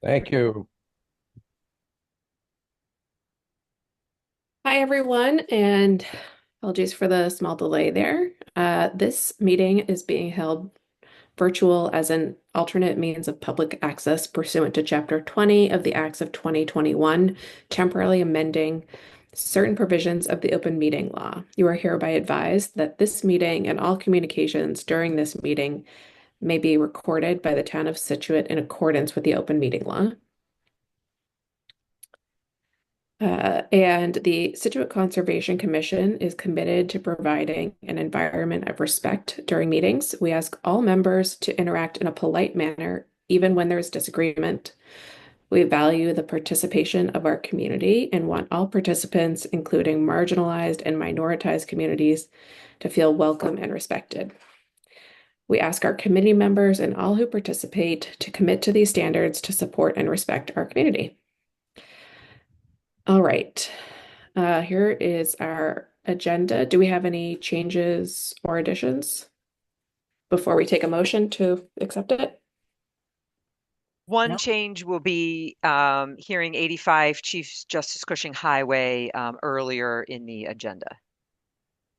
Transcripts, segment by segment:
Thank you. Hi, everyone, and apologies for the small delay there. This meeting is being held virtual as an alternate means of public access pursuant to Chapter 20 of the Acts of 2021, temporarily amending certain provisions of the open meeting law. You are hereby advised that this meeting and all communications during this meeting may be recorded by the town of Scituate in accordance with the open meeting law. And the Scituate Conservation Commission is committed to providing an environment of respect during meetings. We ask all members to interact in a polite manner, even when there is disagreement. We value the participation of our community and want all participants, including marginalized and minoritized communities, to feel welcome and respected. We ask our committee members and all who participate to commit to these standards to support and respect our community. All right. Here is our agenda. Do we have any changes or additions before we take a motion to accept it? One No. change will be hearing 85 Chief Justice Cushing Highway earlier in the agenda.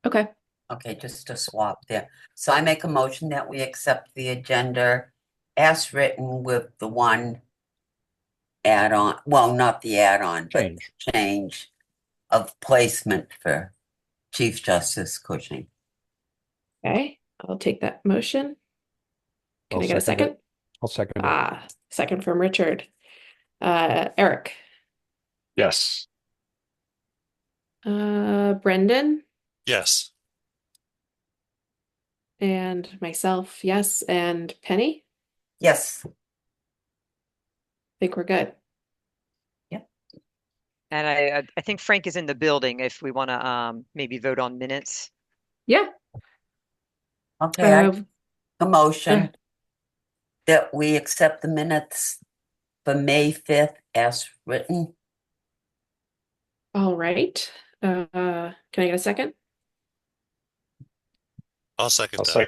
Okay. Okay, just a swap there. So I make a motion that we accept the agenda as written with the one add-on, well, not the add-on, but change of placement for Chief Justice Cushing. Okay. I'll take that motion. Can I'll I get a second it. second? I'll second it. Second from Richard. Eric. Yes. Brendan Yes. and myself, yes. And Penny? Yes. I think we're good. And I think Frank is in the building if we want to maybe vote on minutes. Yeah. Okay, I make a Go motion ahead. that we accept the minutes for May 5th as written. All right. Can I get a second? I'll second I'll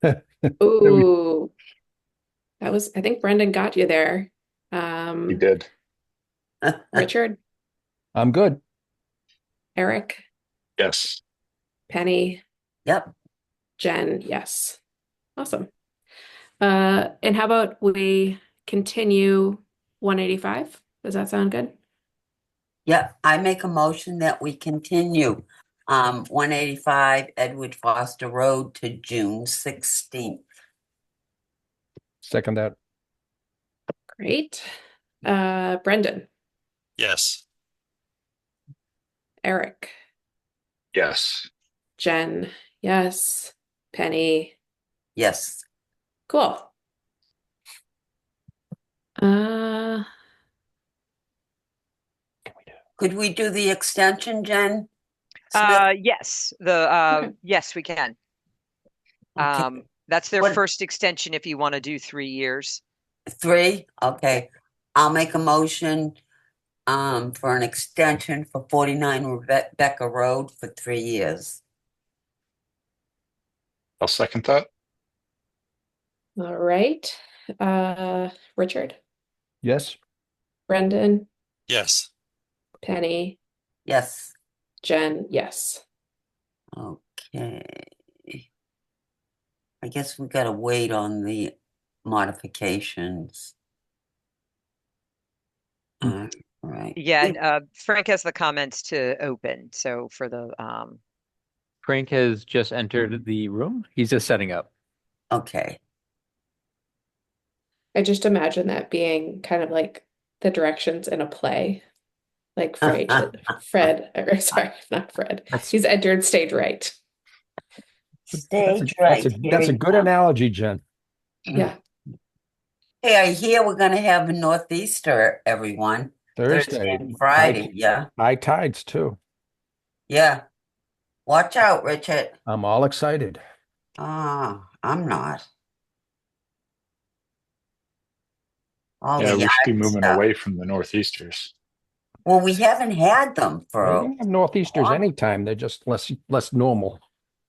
that. second. Ooh, I think Brendan got you there. You did. Richard, I'm good. Eric, Yes. Penny, Yep. Jen, yes. Awesome. And how about we continue 185? Does that sound good? Yep. I make a motion that we continue 185 Edward Foster Road to June 16th. Second that. Great. Brendan, Yes. Eric, Yes. Jen, yes. Penny, Yes. cool. Uh, Could we do the extension, Jen Smith? Yes. Okay. Yes, we can. Okay. That's their What- first extension if you want to do 3 years. 3? Okay. I'll make a motion for an extension for 49 Rebecca Road for 3 years. I'll second that. All right. Richard, Yes. Brendan, Yes. Penny, Yes. Jen, yes. Okay. I guess we gotta wait on the modifications. All right. Yeah, Frank has the comments to open. So for the Frank has just entered the room. He's just setting up. Okay. I just imagine that being kind of like the directions in a play. Like Fred, or sorry, not Fred. He's entered stage right. Stage right. That's a good analogy, Jen. Yeah. Hey, I hear we're gonna have a northeaster, everyone. Thursday. And Friday, yeah. High tides too. Yeah. Watch out, Richard. I'm all excited. Ah, I'm not. All Yeah, the we should be yacht moving stuff. away from the northeasters. Well, we haven't had them We for don't have northeasters anytime. They're just less normal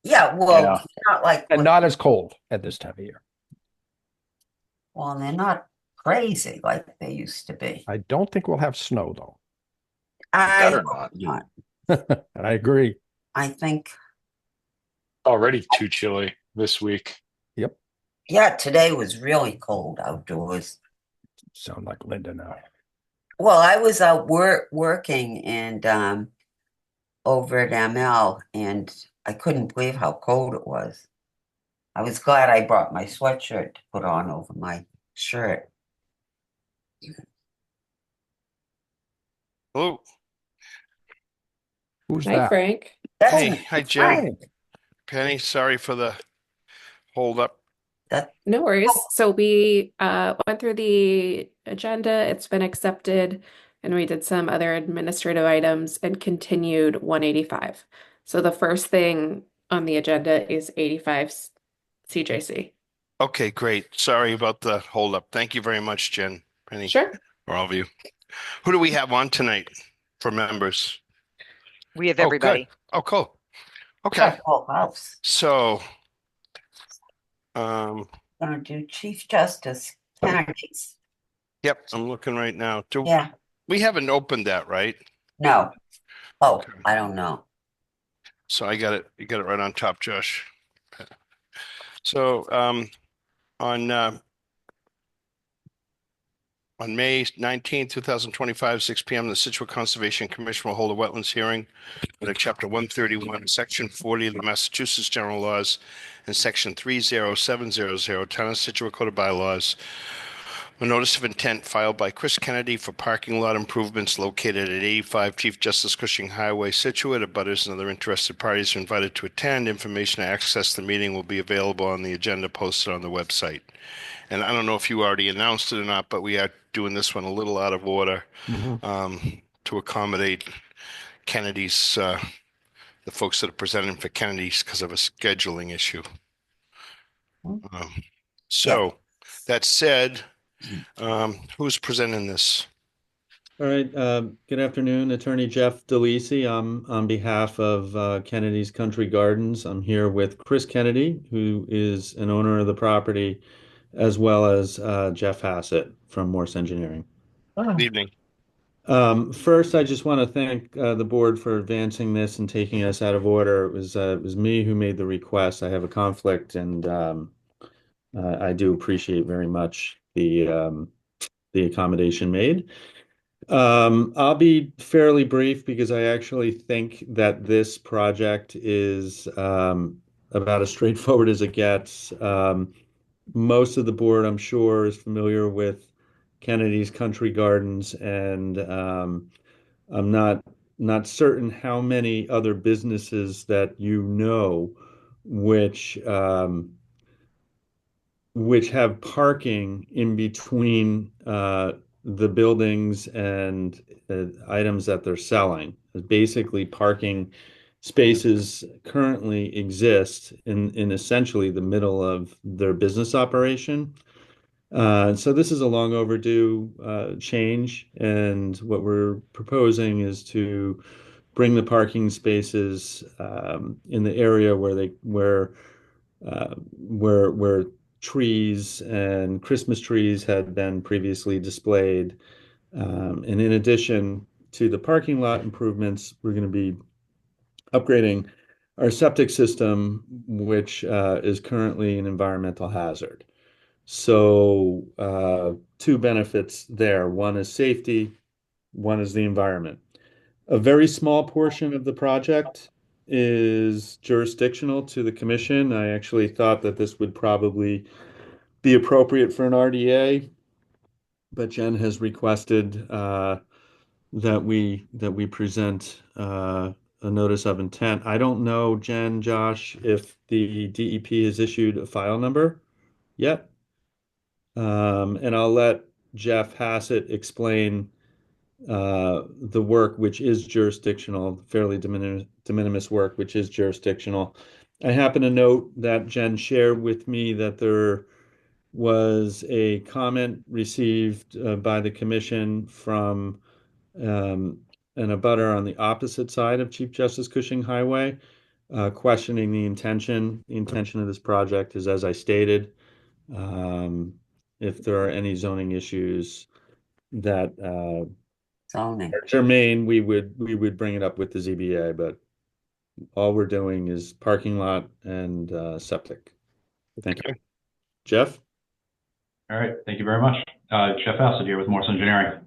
yeah, well, Yeah. not like and not as cold at this time of year. well, they're not crazy like they used to be. I don't think we'll have snow though. I Better hope not. not. And I agree. I think, Already too chilly this week. Yep. yeah, today was really cold outdoors. Sound like Linda now. Well, I was out working and over at ML, and I couldn't believe how cold it was. I was glad I brought my sweatshirt to put on over my shirt. Oh, Who's Hi, that? Frank. That's hey, hi, Jen. Frank. Penny, sorry for the hold up. that. No worries. So we went through the agenda. It's been accepted, and we did some other administrative items and continued 185. So the first thing on the agenda is 85 CJC. Okay, great. Sorry about the hold up. Thank you very much, Jen, Penny, Sure. for all of you. Who do we have on tonight for members? We have Oh, good. everybody. Oh, cool. Okay. Got a full house. So, Gonna do Chief Justice Kennedy's. yep, I'm looking right now. Yeah, We haven't opened that, right? no. Oh, Okay. I don't know. So I got it. You got it right on top, Josh. So, on May 19th, 2025, 6 p.m., the Scituate Conservation Commission will hold a wetlands hearing under Chapter 131, Section 40 of the Massachusetts General Laws and Section 30700, Town of Scituate Code of Bylaws. A notice of intent filed by Chris Kennedy for parking lot improvements located at 85 Chief Justice Cushing Highway, Scituate. Abutters and other interested parties are invited to attend. Information to access the meeting will be available on the agenda posted on the website. And I don't know if you already announced it or not, but we are doing this one a little out of order to accommodate Kennedy's, the folks that are presenting for Kennedy's because of a scheduling issue. So that said, who's presenting this? All right, good afternoon, Attorney Jeff DeLisi. I'm on behalf of Kennedy's Country Gardens. I'm here with Chris Kennedy, who is an owner of the property, as well as Jeff Hassett from Morse Engineering. Good evening. First, I just want to thank the board for advancing this and taking us out of order. It was me who made the request. I have a conflict, and I do appreciate very much the accommodation made. I'll be fairly brief because I actually think that this project is about as straightforward as it gets. Most of the board, I'm sure, is familiar with Kennedy's Country Gardens, and I'm not certain how many other businesses that you know which which have parking in between the buildings and items that they're selling. Basically, parking spaces currently exist in essentially the middle of their business operation. So this is a long overdue change, and what we're proposing is to bring the parking spaces in the area where trees and Christmas trees had been previously displayed. And in addition to the parking lot improvements, we're going to be upgrading our septic system, which is currently an environmental hazard. So, two benefits there. One is safety, one is the environment. A very small portion of the project is jurisdictional to the commission. I actually thought that this would probably be appropriate for an RDA, but Jen has requested that we present a notice of intent. I don't know, Jen, Josh, if the DEP has issued a file number yet. And I'll let Jeff Hassett explain the work which is jurisdictional, fairly de minimis work, which is jurisdictional. I happen to note that Jen shared with me that there was a comment received by the commission from an abutter on the opposite side of Chief Justice Cushing Highway, questioning the intention. The intention of this project is, as I stated, if there are any zoning issues that Zoning. are germane, we would bring it up with the ZBA, but all we're doing is parking lot and septic. Thank you. Jeff? All right, thank you very much. Jeff Bassett here with Morse Engineering.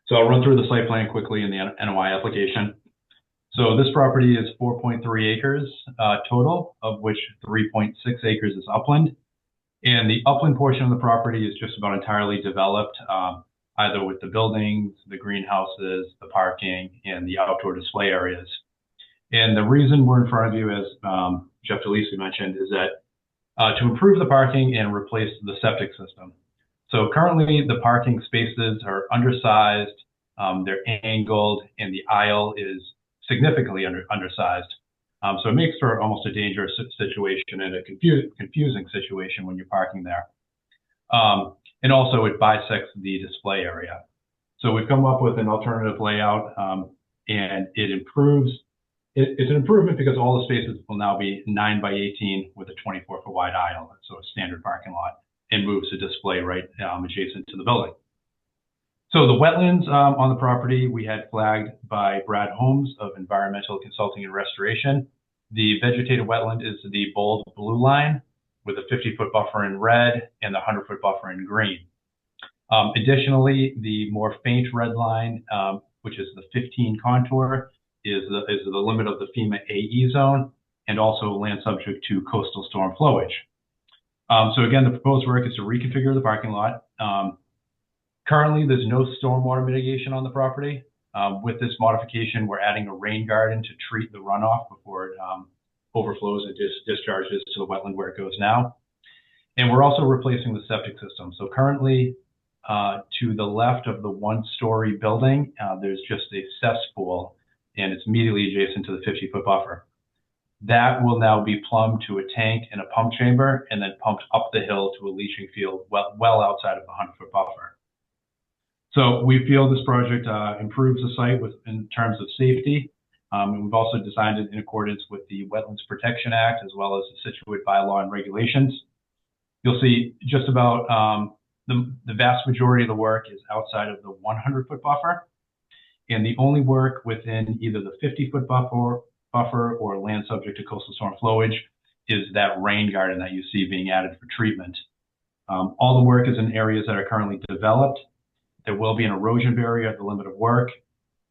So I'll run through the site plan quickly in the NOI application. So this property is 4.3 acres total, of which 3.6 acres is upland. And the upland portion of the property is just about entirely developed, either with the buildings, the greenhouses, the parking, and the outdoor display areas. And the reason we're in front of you, as Jeff DeLisi mentioned, is that to improve the parking and replace the septic system. So currently the parking spaces are undersized, they're angled, and the aisle is significantly undersized. So it makes for almost a dangerous situation and a confusing situation when you're parking there. And also it bisects the display area. So we've come up with an alternative layout, and it improves. It's an improvement because all the spaces will now be 9 by 18 with a 24-foot wide aisle, so a standard parking lot, and moves the display right adjacent to the building. So the wetlands on the property we had flagged by Brad Holmes of Environmental Consulting and Restoration. The vegetated wetland is the bold blue line with a 50-foot buffer in red and the 100-foot buffer in green. Additionally, the more faint red line, which is the 15 contour, is the limit of the FEMA AE zone and also land subject to coastal storm flowage. So again, the proposed work is to reconfigure the parking lot. Currently, there's no stormwater mitigation on the property. With this modification, we're adding a rain garden to treat the runoff before it overflows and discharges to the wetland where it goes now. And we're also replacing the septic system. So currently, to the left of the one-story building, there's just a cesspool, and it's immediately adjacent to the 50-foot buffer. That will now be plumbed to a tank and a pump chamber, and then pumped up the hill to a leaching field well outside of the 100-foot buffer. So we feel this project improves the site in terms of safety. And we've also designed it in accordance with the Wetlands Protection Act, as well as the Scituate bylaw and regulations. You'll see just about the vast majority of the work is outside of the 100-foot buffer. And the only work within either the 50-foot buffer or land subject to coastal storm flowage is that rain garden that you see being added for treatment. All the work is in areas that are currently developed. There will be an erosion barrier at the limit of work.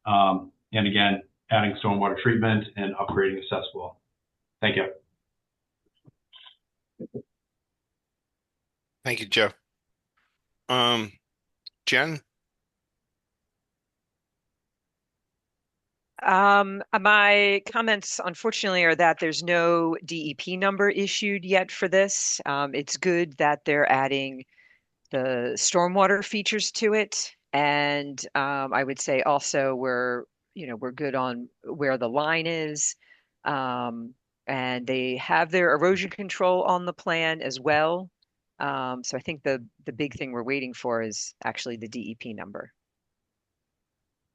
And again, adding stormwater treatment and upgrading the cesspool. Thank you. Thank you, Jeff. Jen? My comments, unfortunately, are that there's no DEP number issued yet for this. It's good that they're adding the stormwater features to it. And I would say also we're good on where the line is. And they have their erosion control on the plan as well. So I think the big thing we're waiting for is actually the DEP number.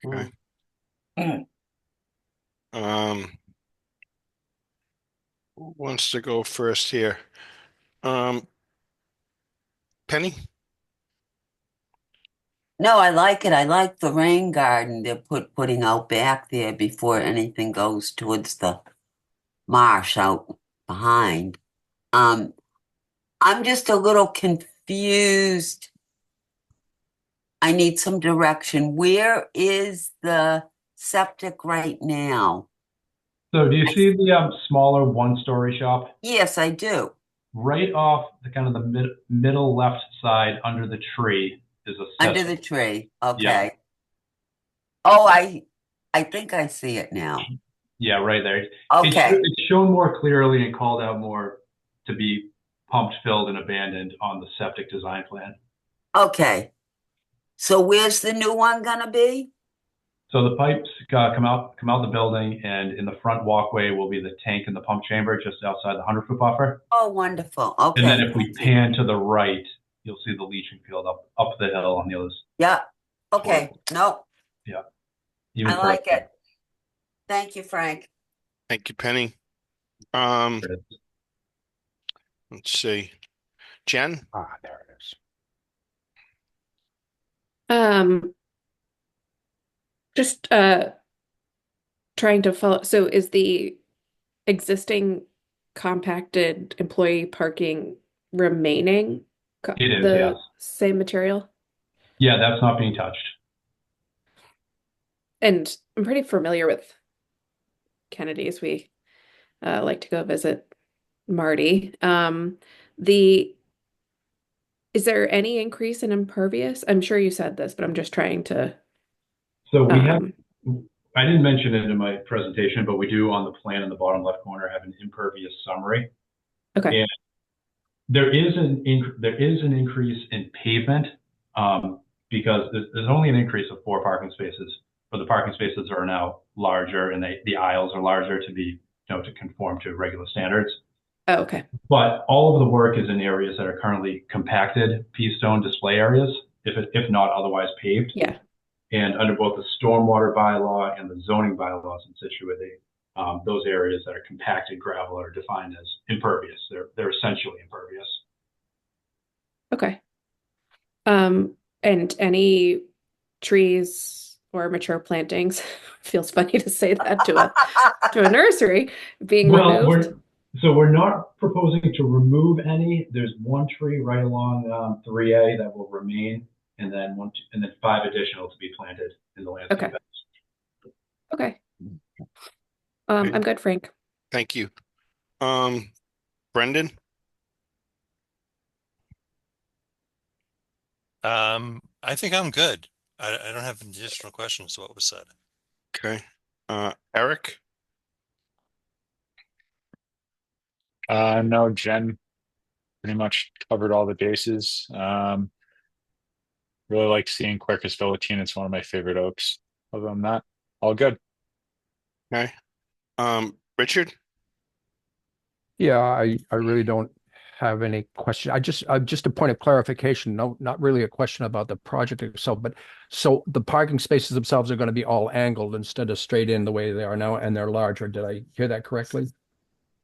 Okay. Who wants to go first here? Penny? No, I like it. I like the rain garden they're putting out back there before anything goes towards the marsh out behind. I'm just a little confused. I need some direction. Where is the septic right now? So do you see the smaller one-story shop? Yes, I do. Right off the kind of the middle left side under the tree is a Under cesspool. the tree. Okay. Yeah. Oh, I think I see it now. Yeah, right there. Okay. It's shown more clearly and called out more to be pumped, filled, and abandoned on the septic design plan. Okay. So where's the new one gonna be? So the pipes come out the building, and in the front walkway will be the tank and the pump chamber just outside the 100-foot buffer. Oh, wonderful. Okay. And then if we thank you. pan to the right, you'll see the leaching field up the hill on the other side. Yeah. Okay. No, Yeah. I like it. Thank you, Frank. Thank you, Penny. Let's see. Jen? Ah, there it is. Um, just trying to follow. So is the existing compacted employee parking remaining It is, yes. the same material? Yeah, that's not being touched. And I'm pretty familiar with Kennedy's. We like to go visit Marty. The Is there any increase in impervious? I'm sure you said this, but I'm just trying to So we have, um I didn't mention it in my presentation, but we do on the plan in the bottom left corner have an impervious summary. okay. And there is an increase in pavement because there's only an increase of 4 parking spaces, but the parking spaces are now larger and the aisles are larger to be, to conform to regular standards. Oh, okay. But all of the work is in areas that are currently compacted pea stone display areas, if not otherwise paved. Yeah. And under both the stormwater bylaw and the zoning bylaws in Scituate, those areas that are compacted gravel are defined as impervious. They're essentially impervious. Okay. And any trees or mature plantings, feels funny to say that to a nursery being Well, removed. we're not proposing to remove any. There's 1 tree right along 3A that will remain, and then 5 additional to be planted in the landscape. Okay. Okay. I'm good, Frank. Thank you. Brendan? I think I'm good. I don't have additional questions to what was said. Okay. Eric? No, Jen pretty much covered all the bases. Really like seeing Quercus velatine. It's one of my favorite oaks. Other than that, all good. Okay. Richard? Yeah, I really don't have any question. Just a point of clarification. No, not really a question about the project itself, but so the parking spaces themselves are going to be all angled instead of straight in the way they are now, and they're larger. Did I hear that correctly?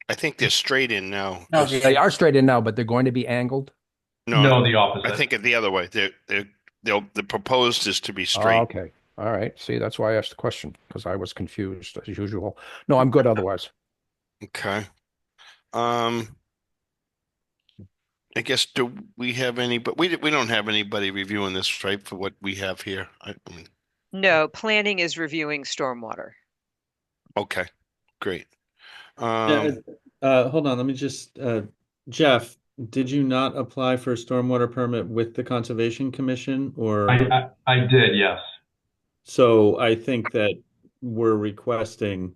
I think they're straight in now. No, They are straight in now, but they're going to be angled. No, the I opposite. think the other way. The proposed is to be Oh, straight. okay. All right. See, that's why I asked the question because I was confused as usual. No, I'm good otherwise. Okay. I guess do we have any? But we don't have anybody reviewing this, right? For what we have here. I mean, No, planning is reviewing stormwater. okay, great. Yeah, hold on, let me just, Jeff, did you not apply for a stormwater permit with the Conservation Commission or? I did, yes. So I think that we're requesting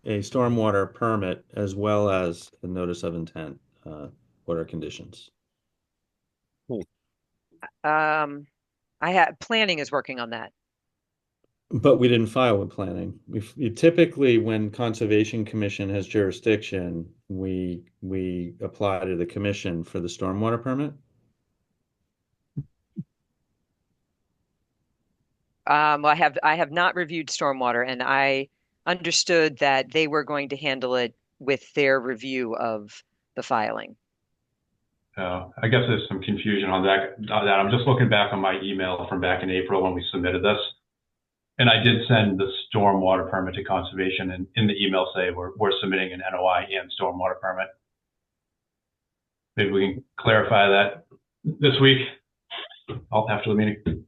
a stormwater permit as well as a notice of intent, order conditions. Planning is working on that. But we didn't file with planning. Typically, when Conservation Commission has jurisdiction, we apply to the commission for the stormwater permit. Well, I have not reviewed stormwater, and I understood that they were going to handle it with their review of the filing. I guess there's some confusion on that. I'm just looking back on my email from back in April when we submitted this. And I did send the stormwater permit to conservation, and in the email say we're submitting an NOI and stormwater permit. Maybe we can clarify that this week after the meeting.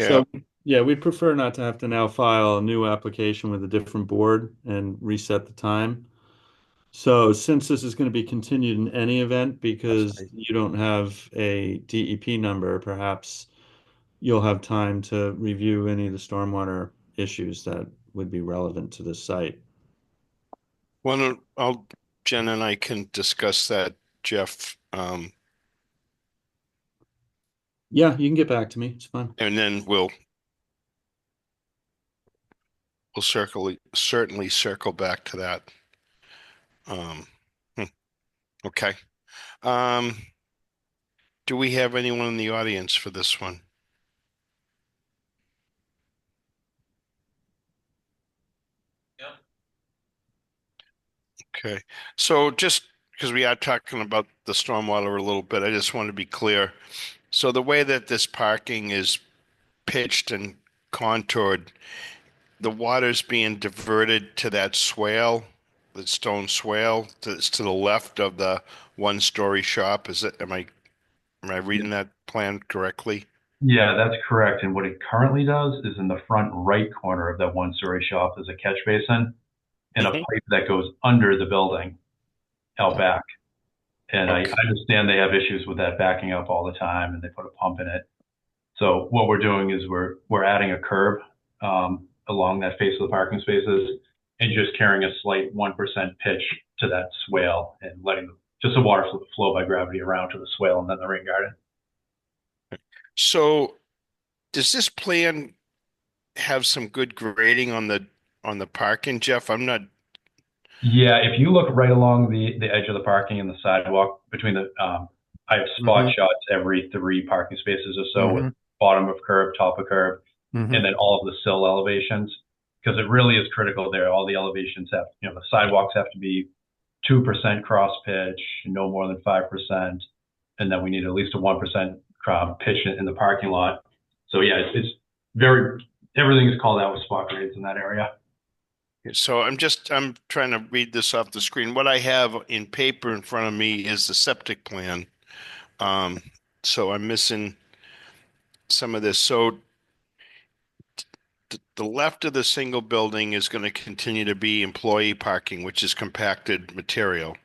Yeah. So, yeah, we'd prefer not to have to now file a new application with a different board and reset the time. So since this is going to be continued in any event, because you don't have a DEP number, perhaps you'll have time to review any of the stormwater issues that would be relevant to this site. Well, Jen and I can discuss that, Jeff. Yeah, you can get back to me. It's fine. And then we'll certainly circle back to that. Okay. Do we have anyone in the audience for this one? Yeah. Okay. So just because we are talking about the stormwater a little bit, I just want to be clear. So the way that this parking is pitched and contoured, the water's being diverted to that swale, the stone swale that's to the left of the one-story shop. Am I reading that plan correctly? Yeah, that's correct. And what it currently does is in the front right corner of that one-story shop, there's a catch basin and a Mhm. pipe that goes under the building out back. And I Okay. understand they have issues with that backing up all the time, and they put a pump in it. So what we're doing is we're adding a curb along that face of the parking spaces and just carrying a slight 1% pitch to that swale and letting just the water flow by gravity around to the swale and then the rain garden. So does this plan have some good grading on the parking, Jeff? I'm not. Yeah, if you look right along the edge of the parking and the sidewalk between the, I have spot Mhm. shots every 3 parking spaces or so with Mhm. bottom of curb, top of curb, Mhm. and then all of the sill elevations, because it really is critical there. All the elevations have, the sidewalks have to be 2% cross pitch, no more than 5%, and then we need at least a 1% pitch in the parking lot. So yeah, it's very, everything is called out with spot grades in that area. So I'm trying to read this off the screen. What I have in paper in front of me is the septic plan. Um, so I'm missing some of this. So the left of the single building is going to continue to be employee parking, which is compacted material.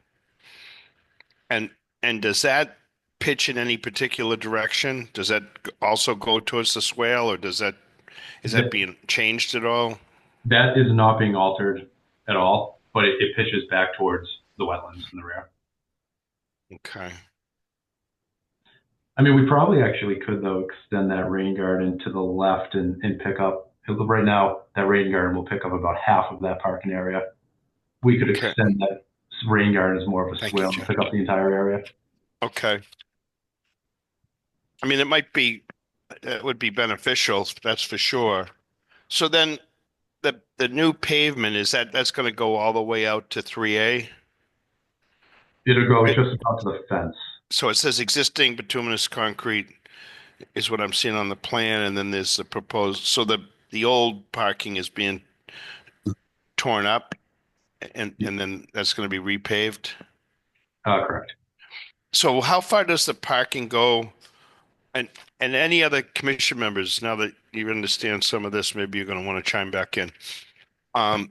And and does that pitch in any particular direction? Does that also go towards the swale, or is that That, being changed at all? that is not being altered at all, but it pitches back towards the wetlands in the rear. Okay. I mean, we probably actually could, though, extend that rain garden to the left and pick up. Right now, that rain garden will pick up about half of that parking area. We could Okay. extend that rain garden as more of a Thank you, swale and Jeff. pick up the entire area. Okay. I mean, it would be beneficial, that's for sure. So then the new pavement, that's going to go all the way out to 3A? It'll go It, just about to the fence. so it says existing bituminous concrete is what I'm seeing on the plan, and then there's the proposed, so the old parking is being torn up and then that's going to be repaved. Correct. So how far does the parking go? And any other commission members, now that you understand some of this, maybe you're going to want to chime back in. Um,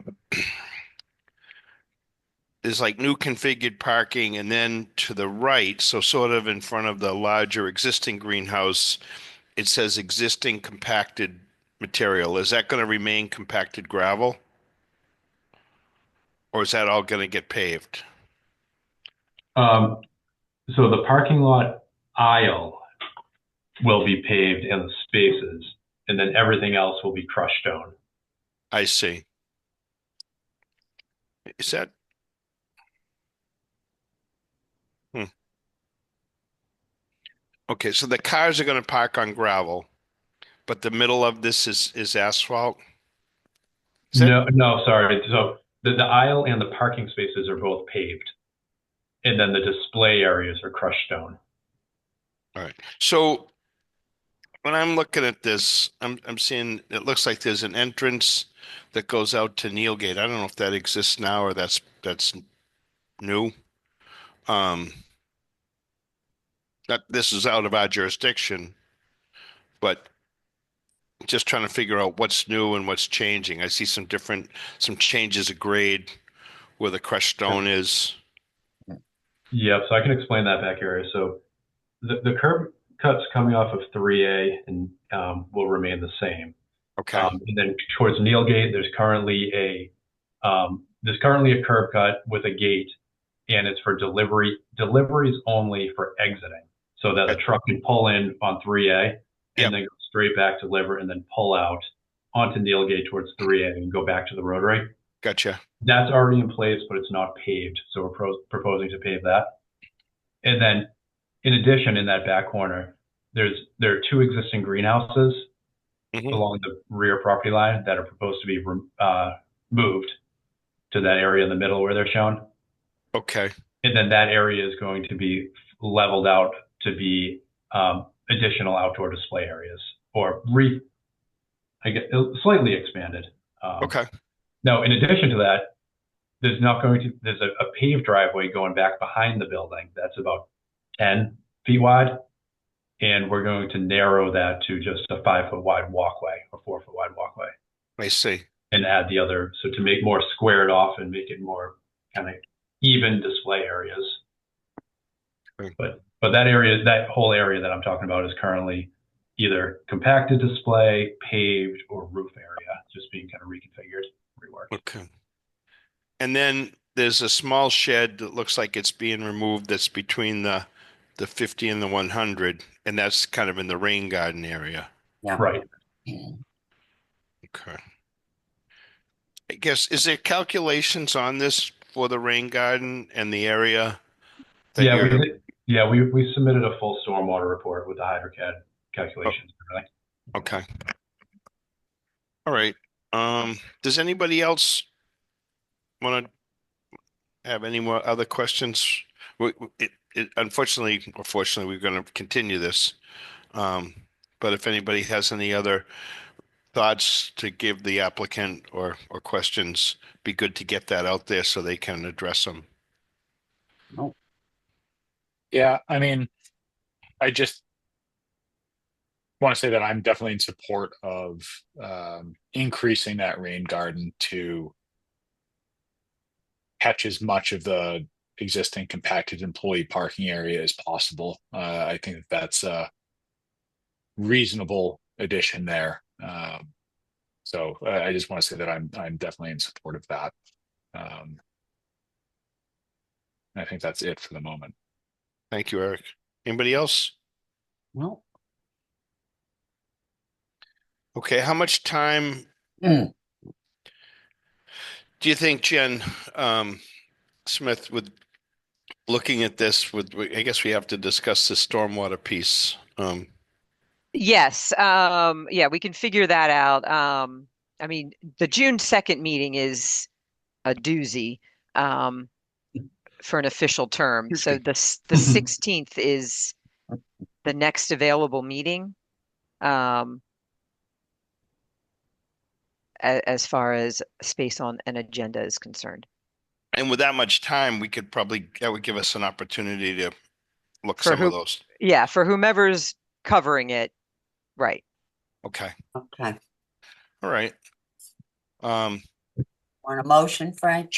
there's like new configured parking, and then to the right, so sort of in front of the larger existing greenhouse, it says existing compacted material. Is that going to remain compacted gravel? Or is that all going to get paved? Um, so the parking lot aisle will be paved in the spaces, and then everything else will be crushed stone. I see. Is that? Hmm. Okay, so the cars are going to park on gravel, but the middle of this is asphalt. Is that? No, sorry. So the aisle and the parking spaces are both paved, and then the display areas are crushed stone. All right. So when I'm looking at this, I'm seeing it looks like there's an entrance that goes out to Neilgate. I don't know if that exists now or that's new. Um, That this is out of our jurisdiction, but just trying to figure out what's new and what's changing. I see some changes of grade where the crushed stone is. Yep, so I can explain that back area. So the curb cuts coming off of 3A and will remain the same. Okay. And then towards Neilgate, there's currently a curb cut with a gate, and it's for deliveries only for exiting, so that a truck can pull in on 3A and Yep. then go straight back, deliver, and then pull out onto Neilgate towards 3A and go back to the rotary. Gotcha. That's already in place, but it's not paved, so we're proposing to pave that. And then, in addition, in that back corner, there are 2 existing greenhouses Hmm. along the rear property line that are proposed to be moved to that area in the middle where they're shown. Okay. And then that area is going to be leveled out to be additional outdoor display areas or slightly expanded. Okay, Now, in addition to that, there's a paved driveway going back behind the building that's about 10 feet wide. And we're going to narrow that to just a 5-foot wide walkway or 4-foot wide walkway I see. and add the other. So to make more squared off and make it more kind of even display areas. Okay. But that whole area that I'm talking about is currently either compacted display, paved, or roof area, just being kind of reconfigured, reworked. Okay. And then there's a small shed that looks like it's being removed that's between the 50 and the 100, and that's kind of in the rain garden area. Yeah. Right. Okay. I guess, is there calculations on this for the rain garden and the area that We submitted a full stormwater report with the HydroCAD calculations and everything. Okay. All right. Does anybody else want to have any more other questions? Unfortunately, or fortunately, we're going to continue this. But if anybody has any other thoughts to give the applicant or questions, be good to get that out there so they can address them. Yeah, I mean, I just want to say that I'm definitely in support of increasing that rain garden to catch as much of the existing compacted employee parking area as possible. I think that's a reasonable addition there. So I just want to say that I'm definitely in support of that. I think that's it for the moment. Thank you, Eric. Anybody else? No. Okay, how much time do you think, Jen, Smith, with looking at this, I guess we have to discuss the stormwater piece. Yes. Yeah, we can figure that out. I mean, the June 2nd meeting is a doozy for an official term. So the 16th is the next available meeting as far as space on an agenda is concerned. And with that much time, that would give us an opportunity to look For some of those. Yeah, for whomever's covering it, right. Okay. Okay. All right. Want a motion, Frank?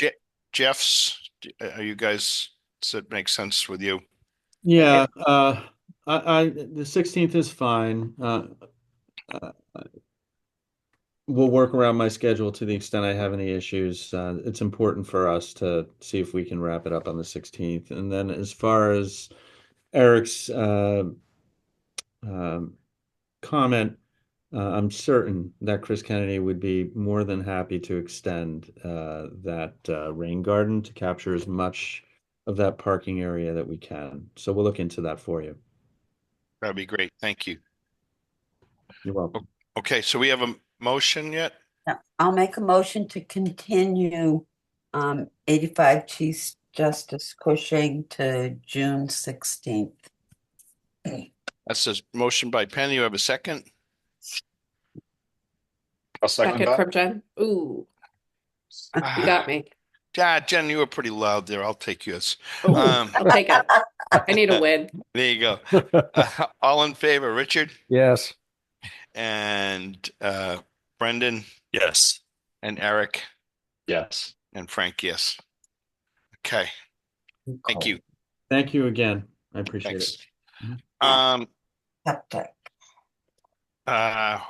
Jeff's, are you guys, does it make sense with you? Yeah, the 16th is fine. We'll work around my schedule to the extent I have any issues. It's important for us to see if we can wrap it up on the 16th. And then as far as Eric's comment, I'm certain that Chris Kennedy would be more than happy to extend that rain garden to capture as much of that parking area that we can. So we'll look into that for you. That'd be great. Thank you. You're welcome. Okay, so we have a motion yet? Yeah, I'll make a motion to continue 85 Chief Justice Cushing to June 16th. That's a motion by Penny. You have a second? I'll second Second that. from Jen. Ooh, you got me. Yeah, Jen, you were pretty loud there. I'll take yours. I'll take it. I need a win. There you go. All in favor, Richard Yes. and Brendan Yes. and Eric Yes. and Frank, yes. Okay, thank you. Thank you again. I appreciate Thanks. it. Septic.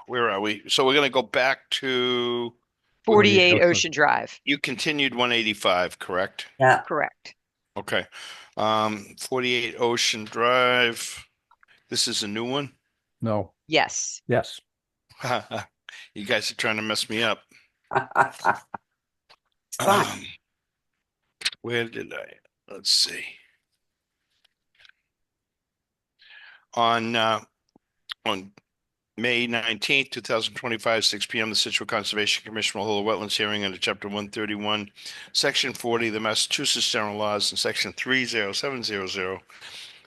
Where are we? So we're gonna go back to 48 Ocean Drive. you continued 185, correct? Yeah. Correct. Okay. 48 Ocean Drive. This is a new one. No. Yes. Yes. You guys are trying to mess me up. It's fine. Where did let's see. On May 19th, 2025, 6 p.m., the Scituate Conservation Commission will hold a wetlands hearing under Chapter 131, Section 40 of the Massachusetts General Laws and Section 30700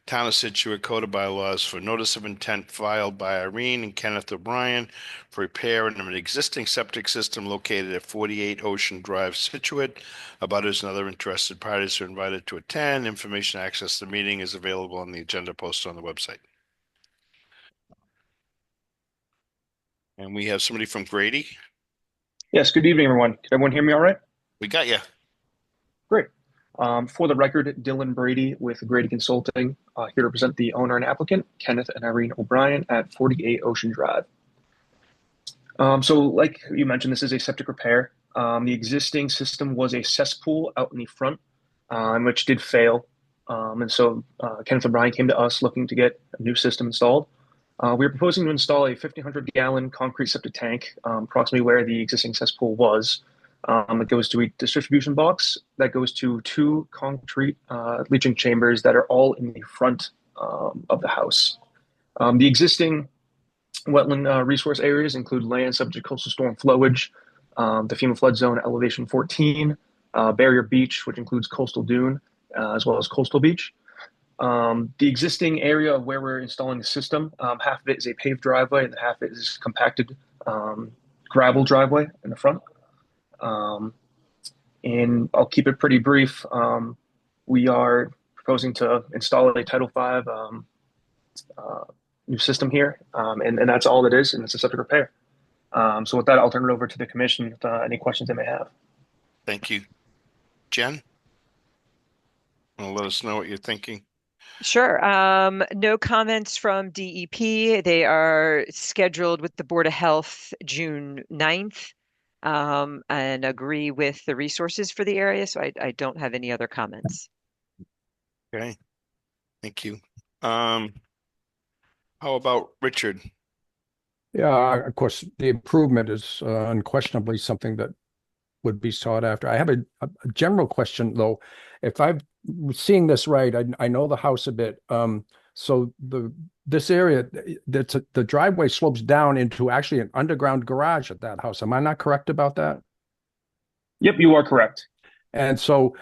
Town of Scituate Code of Bylaws for notice of intent filed by Irene and Kenneth O'Brien for repair of an existing septic system located at 48 Ocean Drive, Scituate. Abutters and other interested parties are invited to attend. Information access to the meeting is available on the agenda posted on the website. And we have somebody from Grady. Yes, good evening, everyone. Can everyone hear me all right? We got you. Great. For the record, Dylan Brady with Grady Consulting, here to represent the owner and applicant, Kenneth and Irene O'Brien at 48 Ocean Drive. So like you mentioned, this is a septic repair. The existing system was a cesspool out in the front, which did fail. And so Kenneth O'Brien came to us looking to get a new system installed. We are proposing to install a 1,500-gallon concrete septic tank, approximately where the existing cesspool was. It goes to a distribution box that goes to two concrete leaching chambers that are all in the front of the house. The existing wetland resource areas include land subject to coastal storm flowage, the FEMA flood zone at elevation 14, barrier beach, which includes coastal dune, as well as coastal beach. The existing area of where we're installing the system, half of it is a paved driveway and half of it is compacted gravel driveway in the front. And I'll keep it pretty brief. We are proposing to install a Title V new system here, and that's all it is, and it's a septic repair. So with that, I'll turn it over to the commission with any questions they may have. Thank you. Jen? Want to let us know what you're thinking? Sure. No comments from DEP. They are scheduled with the Board of Health June 9th, and agree with the resources for the area. So I don't have any other comments. Okay. Thank you. How about Richard? Yeah, of course, the improvement is unquestionably something that would be sought after. I have a general question though. If I'm seeing this right, I know the house a bit. So this area, the driveway slopes down into actually an underground garage at that house. Am I not correct about that? Yep, you are correct. And so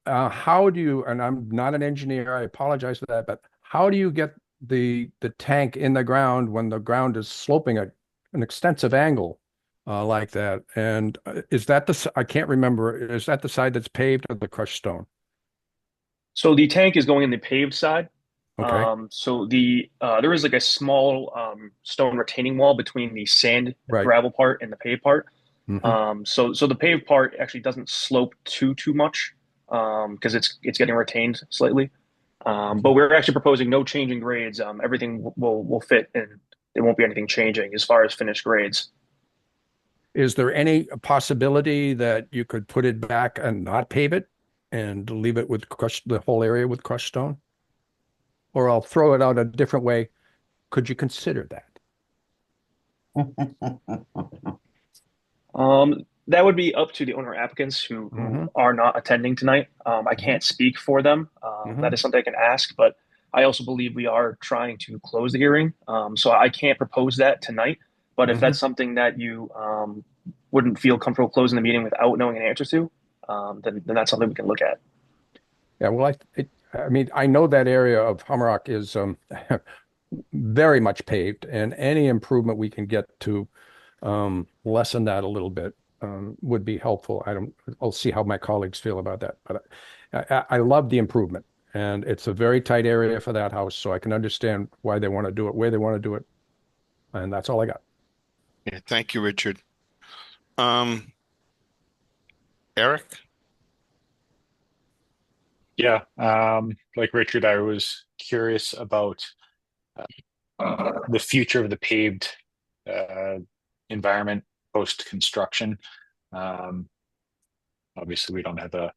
how do you, and I'm not an engineer, I apologize for that, but how do you get the tank in the ground when the ground is sloping at an extensive angle like that? And is that I can't remember, is that the side that's paved or the crushed stone? So the tank is going in the paved side. Okay. So there is like a small stone retaining wall between the sand Right. gravel part and the paved part. Mhm. So the paved part actually doesn't slope too much because it's getting retained slightly. But we're actually proposing no change in grades. Everything will fit, and there won't be anything changing as far as finished grades. Is there any possibility that you could put it back and not pave it and leave it with the whole area with crushed stone? Or I'll throw it out a different way. Could you consider that? That would be up to the owner applicants who are not attending tonight. I can't speak for them. That is something I can ask, but I also believe we are trying to close the hearing. So I can't propose that tonight. But if that's something that you wouldn't feel comfortable closing the meeting without knowing an answer to, then that's something we can look at. Yeah, well, I mean, I know that area of Humrock is very much paved, and any improvement we can get to lessen that a little bit would be helpful. I'll see how my colleagues feel about that, but I love the improvement, and it's a very tight area for that house, so I can understand why they want to do it, where they want to do it, and that's all I got. Yeah, thank you, Richard. Eric? Yeah, like Richard, I was curious about the future of the paved environment post-construction. Obviously, we don't have a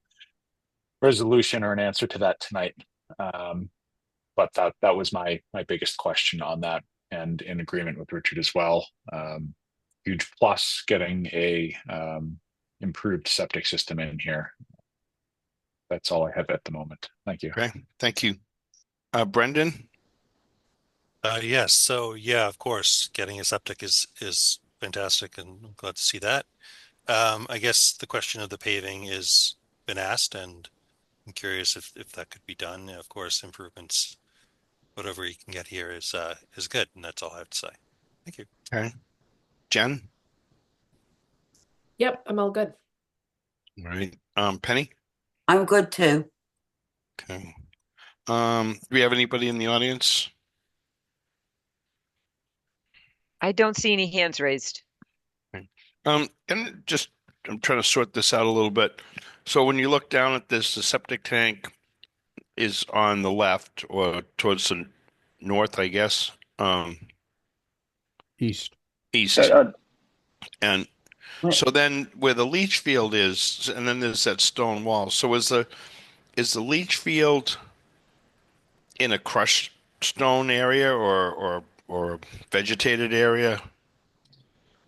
resolution or an answer to that tonight, but that was my biggest question on that, and in agreement with Richard as well. Huge plus getting a improved septic system in here. That's all I have at the moment. Thank you. Okay, thank you. Brendan? Yes. So yeah, of course, getting a septic is fantastic, and I'm glad to see that. I guess the question of the paving is been asked, and I'm curious if that could be done. Of course, improvements whatever you can get here is good, and that's all I have to say. Thank you. Okay. Jen? Yep, I'm all good. All right. Penny? I'm good too. Okay. Do we have anybody in the audience? I don't see any hands raised. Okay. And just I'm trying to sort this out a little bit. So when you look down at this, the septic tank is on the left or towards the north, I guess. East. East. Uh, And Wait, so then where the leach field is, and then there's that stone wall. So is the leach field in a crushed stone area or vegetated area?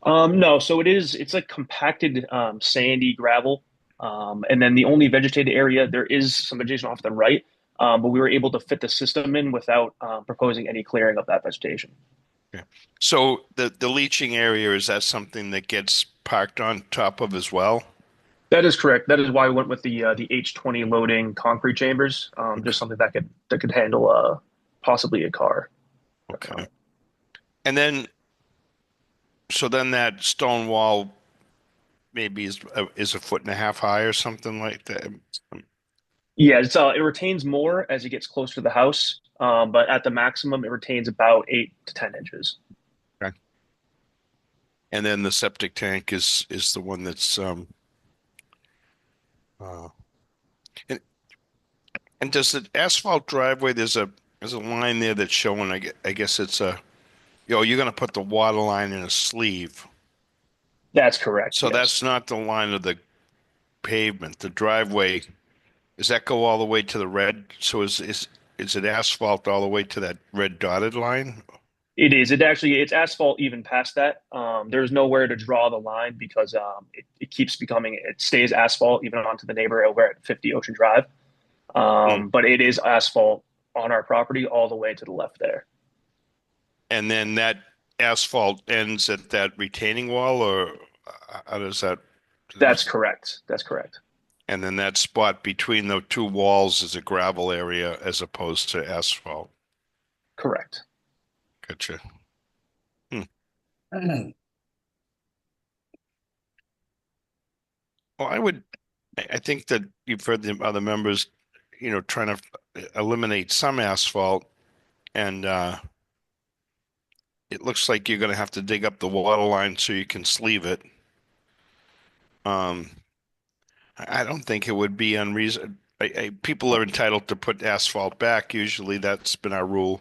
No, so it's like compacted sandy gravel. And then the only vegetated area, there is some vegetation off the right, but we were able to fit the system in without proposing any clearing of that vegetation. Okay. So the leaching area, is that something that gets parked on top of as well? That is correct. That is why we went with the H20 loading concrete chambers, just something that could handle possibly a car. Okay. And then so then that stone wall maybe is a foot and a half high or something like that. Yeah, it retains more as it gets closer to the house, but at the maximum, it retains about 8 to 10 inches. Okay. And then the septic tank is the one that's uh and and does the asphalt driveway, there's a line there that's showing, I guess it's you're gonna put the water line in a sleeve. That's correct. So Yes, that's not the line of the pavement. The driveway, does that go all the way to the red? So is it asphalt all the way to that red dotted line? it is. It's asphalt even past that. There's nowhere to draw the line because it keeps it stays asphalt even onto the neighbor over at 50 Ocean Drive. Hmm. But it is asphalt on our property all the way to the left there. And then that asphalt ends at that retaining wall, or how does that? That's correct. That's correct. And then that spot between the two walls is a gravel area as opposed to asphalt. Correct. Gotcha. mm, Well, I think that you've heard the other members, trying to eliminate some asphalt, and it looks like you're going to have to dig up the water line so you can sleeve it. Um, I don't think it would be unreasonable. People are entitled to put asphalt back. Usually, that's been our rule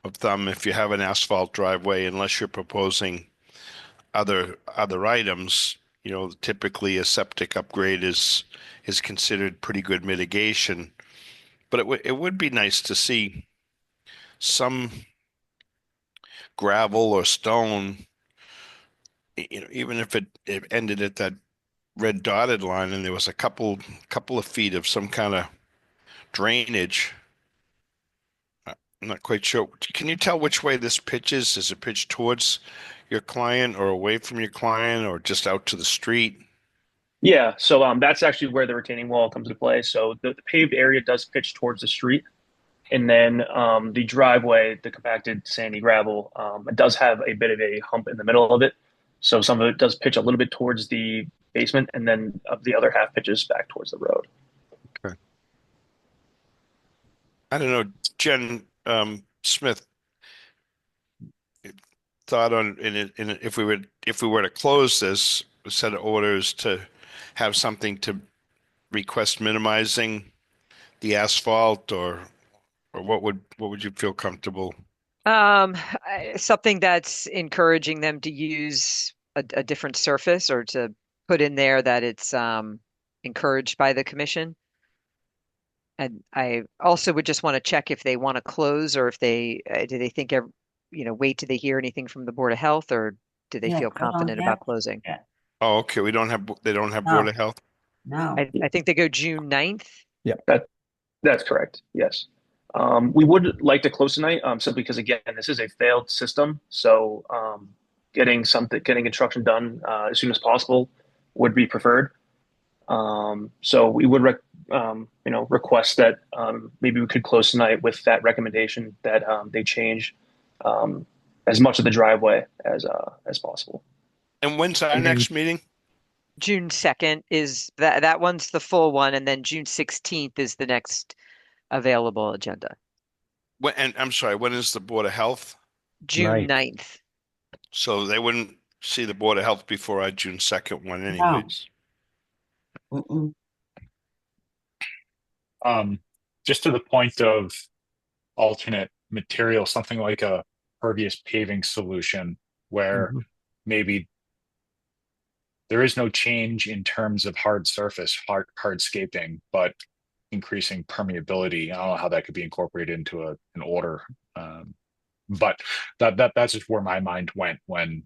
of thumb. If you have an asphalt driveway, unless you're proposing other items, typically a septic upgrade is considered pretty good mitigation. But it would be nice to see some gravel or stone, even if it ended at that red dotted line and there was a couple of feet of some kind of drainage. I'm not quite sure. Can you tell which way this pitches? Is it pitched towards your client or away from your client or just out to the street? Yeah. So that's actually where the retaining wall comes into play. So the paved area does pitch towards the street. And then the driveway, the compacted sandy gravel, it does have a bit of a hump in the middle of it. So some of it does pitch a little bit towards the basement, and then the other half pitches back towards the road. Okay. I don't know, Jen Smith, thought on if we were to close this set of orders to have something to request minimizing the asphalt or what would you feel comfortable? Something that's encouraging them to use a different surface or to put in there that it's encouraged by the commission. And I also would just want to check if they want to close or if do they think, wait till they hear anything from the Board of Health, or do they yeah, feel they don't confident have about closing? that. Oh, okay. They don't have Board No, of Health. no. I think they go June 9th. That's correct. Yes. We would like to close tonight, simply because again, this is a failed system. So getting construction done as soon as possible would be preferred. So we would request that maybe we could close tonight with that recommendation that they change as much of the driveway as possible. And when's our next meeting? June 2nd is that one's the full one, and then June 16th is the next available agenda. And I'm sorry, when is the Board of Health? June 9th. So they wouldn't see the Board of Health before our June 2nd one anyways. Mm-mm. Just to the point of alternate material, something like a pervious paving solution where maybe there is no change in terms of hard surface, hardscaping, but increasing permeability. I don't know how that could be incorporated into an order. But that's just where my mind went when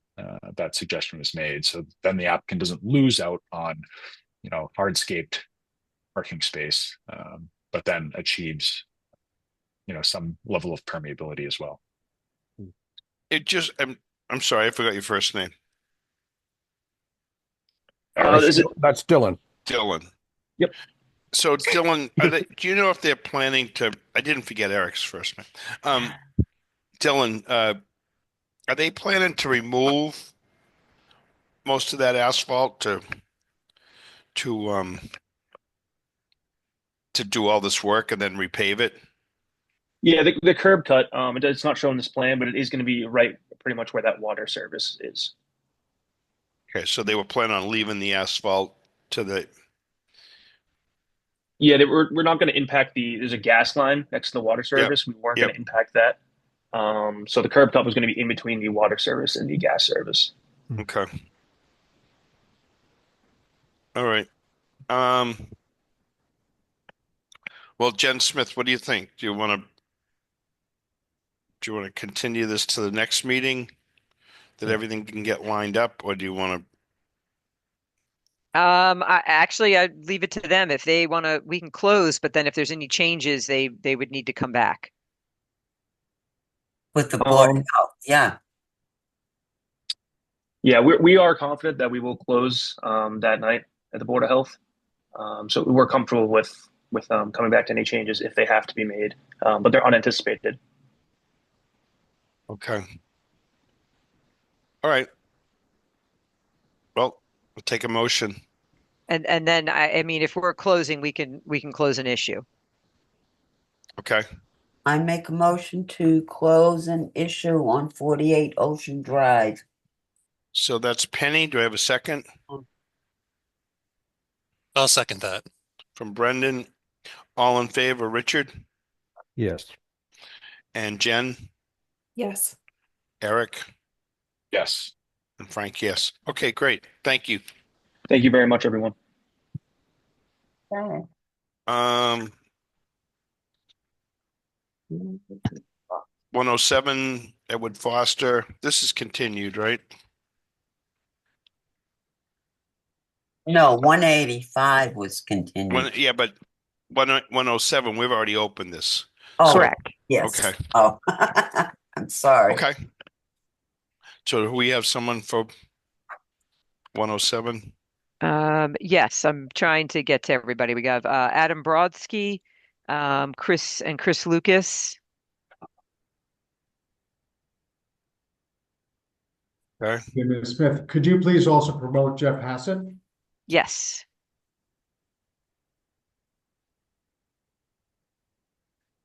that suggestion was made. So then the applicant doesn't lose out on, hardscaped parking space, but then achieves, some level of permeability as well. I'm sorry, I forgot your first name. That's Dylan. Dylan. Yep. So Dylan, do you know if they're planning to? I didn't forget Eric's first name. Dylan, are they planning to remove most of that asphalt to do all this work and then repave it? Yeah, the curb cut. It's not shown in this plan, but it is going to be right pretty much where that water service is. Okay, so they were planning on leaving the asphalt to the. Yeah, we're not going to impact there's a gas line next to the water service. We weren't going to impact that. So the curb cut was going to be in between the water service and the gas service. Okay. All right. Well, Jen Smith, what do you think? Do you want to continue this to the next meeting, that everything can get lined up, or do you want to? I'd leave it to them. If they want to, we can close, but then if there's any changes, they would need to come back. With the Board of Health, yeah. Yeah, we are confident that we will close that night at the Board of Health. So we're comfortable with coming back to any changes if they have to be made, but they're unanticipated. Okay. All right. Well, we'll take a motion. And then I mean, if we're closing, we can close an issue. Okay. I make a motion to close an issue on 48 Ocean Drive. So that's Penny. Do I have a second? I'll second that. From Brendan. All in favor, Richard? Yes. And Jen? Yes. Eric? Yes. And Frank, yes. Okay, great. Thank you. Thank you very much, everyone. Okay. 107 Edward Foster. This is continued, right? No, 185 was continued. Yeah, but 107, we've already opened this. Oh, Correct. yes. Okay. Oh, I'm sorry. Okay. So do we have someone for 107? Yes, I'm trying to get to everybody. We got Adam Brodsky, Chris Lucas. Okay. Ms. Smith, could you please also promote Jeff Hassett? Yes.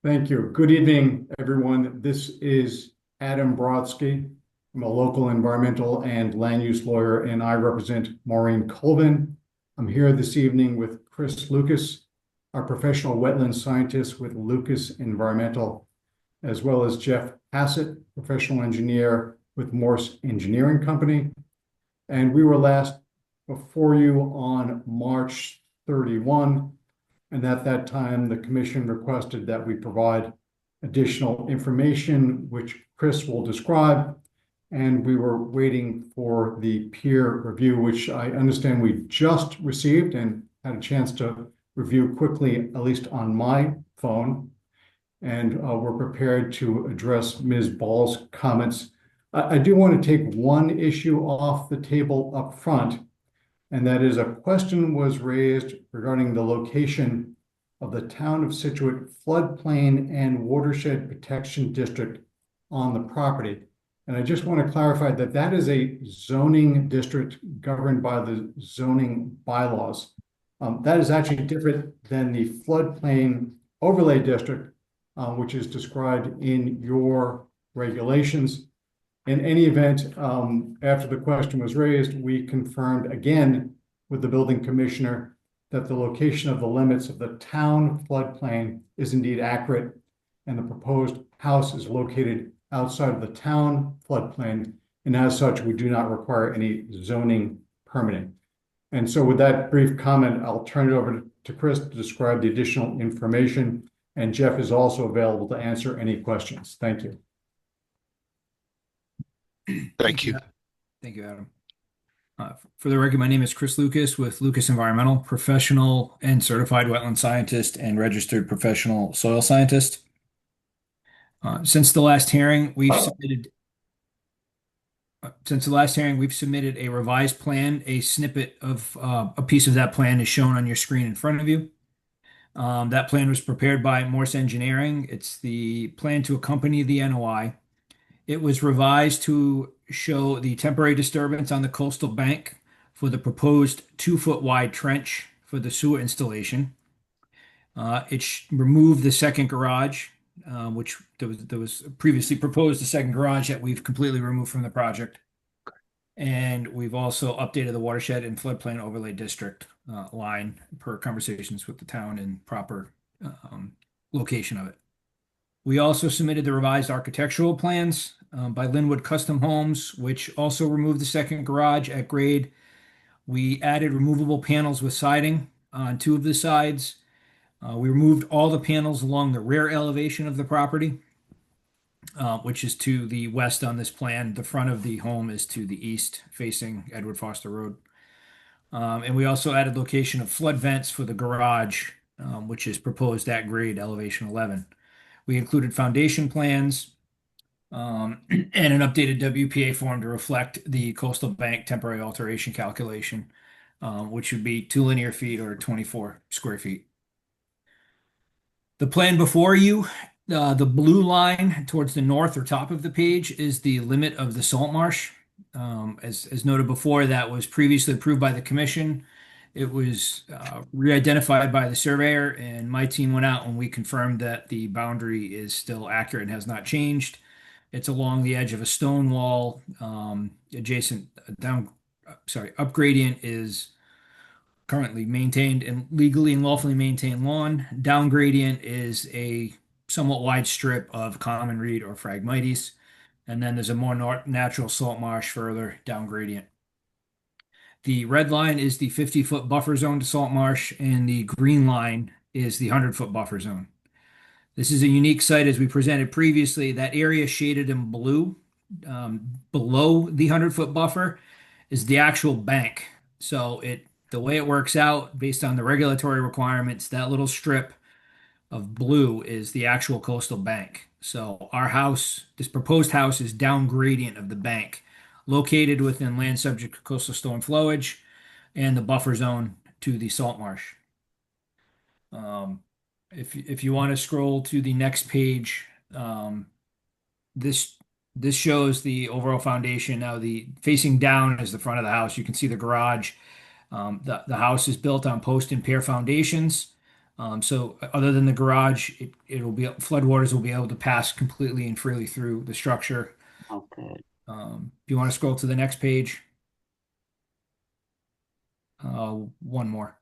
Thank you. Good evening, everyone. This is Adam Brodsky. I'm a local environmental and land use lawyer, and I represent Maureen Colvin. I'm here this evening with Chris Lucas, our professional wetland scientist with Lucas Environmental, as well as Jeff Hassett, professional engineer with Morse Engineering Company. And we were last before you on March 31. And at that time, the commission requested that we provide additional information, which Chris will describe. And we were waiting for the peer review, which I understand we just received and had a chance to review quickly, at least on my phone. And we're prepared to address Ms. Ball's comments. I do want to take one issue off the table up front, and that is a question was raised regarding the location of the Town of Scituate floodplain and watershed protection district on the property. And I just want to clarify that that is a zoning district governed by the zoning bylaws. That is actually different than the floodplain overlay district, which is described in your regulations. In any event, after the question was raised, we confirmed again with the building commissioner that the location of the limits of the town floodplain is indeed accurate, and the proposed house is located outside of the town floodplain, and as such, we do not require any zoning permitting. And so with that brief comment, I'll turn it over to Chris to describe the additional information, and Jeff is also available to answer any questions. Thank you. Thank you. Thank you, Adam. For the record, my name is Chris Lucas with Lucas Environmental, professional and certified wetland scientist and registered professional soil scientist. Since the last hearing, we've submitted a revised plan. A snippet of a piece of that plan is shown on your screen in front of you. That plan was prepared by Morse Engineering. It's the plan to accompany the NOI. It was revised to show the temporary disturbance on the coastal bank for the proposed 2-foot wide trench for the sewer installation. It removed the second garage, which there was previously proposed a second garage that we've completely removed from the project. And we've also updated the watershed and floodplain overlay district line per conversations with the town and proper location of it. We also submitted the revised architectural plans by Linwood Custom Homes, which also removed the second garage at grade. We added removable panels with siding on 2 of the sides. We removed all the panels along the rear elevation of the property, which is to the west on this plan. The front of the home is to the east, facing Edward Foster Road. And we also added location of flood vents for the garage, which is proposed at grade elevation 11. We included foundation plans and an updated WPA form to reflect the coastal bank temporary alteration calculation, which would be 2 linear feet or 24 square feet. The plan before you, the blue line towards the north or top of the page, is the limit of the salt marsh. As noted before, that was previously approved by the commission. It was re-identified by the surveyor, and my team went out and we confirmed that the boundary is still accurate and has not changed. It's along the edge of a stone wall. Up gradient is currently maintained and legally and lawfully maintained lawn. Down gradient is a somewhat wide strip of common reed or Phragmites, and then there's a more natural salt marsh further down gradient. The red line is the 50-foot buffer zone to salt marsh, and the green line is the 100-foot buffer zone. This is a unique site as we presented previously. That area shaded in blue below the 100-foot buffer is the actual bank. So the way it works out based on the regulatory requirements, that little strip of blue is the actual coastal bank. So our house, this proposed house, is down gradient of the bank, located within land subject to coastal storm flowage and the buffer zone to the salt marsh. If you want to scroll to the next page, this shows the overall foundation. Now, the facing down is the front of the house. You can see the garage. The house is built on post and pier foundations. So other than the garage, it'll be floodwaters will be able to pass completely and freely through the structure. Okay. If you want to scroll to the next page, one more,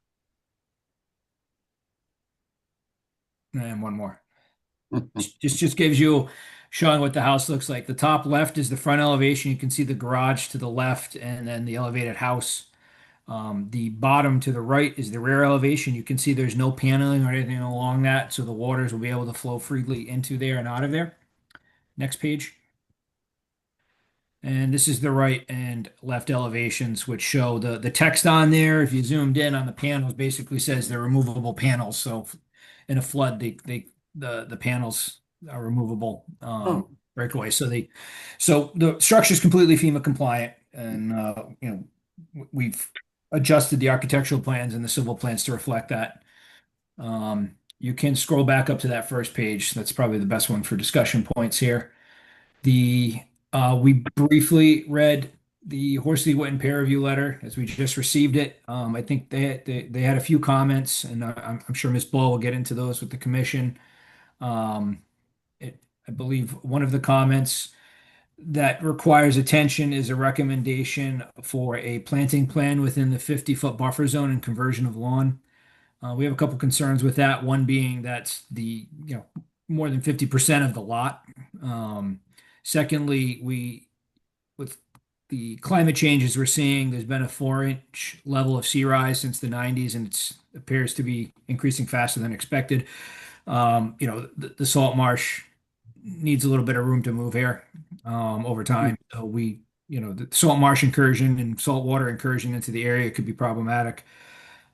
and one more. Just gives you showing what the house looks like. The top left is the front elevation. You can see the garage to the left, and then the elevated house. The bottom to the right is the rear elevation. You can see there's no paneling or anything along that, so the waters will be able to flow freely into there and out of there. Next page. And this is the right and left elevations, which show the text on there. If you zoomed in on the panels, basically says they're removable panels. So in a flood, the panels are removable right away. So the structure is completely FEMA compliant, and we've adjusted the architectural plans and the civil plans to reflect that. You can scroll back up to that first page. That's probably the best one for discussion points here. We briefly read the Horsley Witten peer review letter as we just received it. I think they had a few comments, and I'm sure Ms. Ball will get into those with the commission. Um, I believe one of the comments that requires attention is a recommendation for a planting plan within the 50-foot buffer zone and conversion of lawn. We have a couple concerns with that. One being that's more than 50% of the lot. Secondly, with the climate changes we're seeing, there's been a 4-inch level of sea rise since the 90s, and it appears to be increasing faster than expected. The salt marsh needs a little bit of room to move here over time. So the salt marsh incursion and saltwater incursion into the area could be problematic.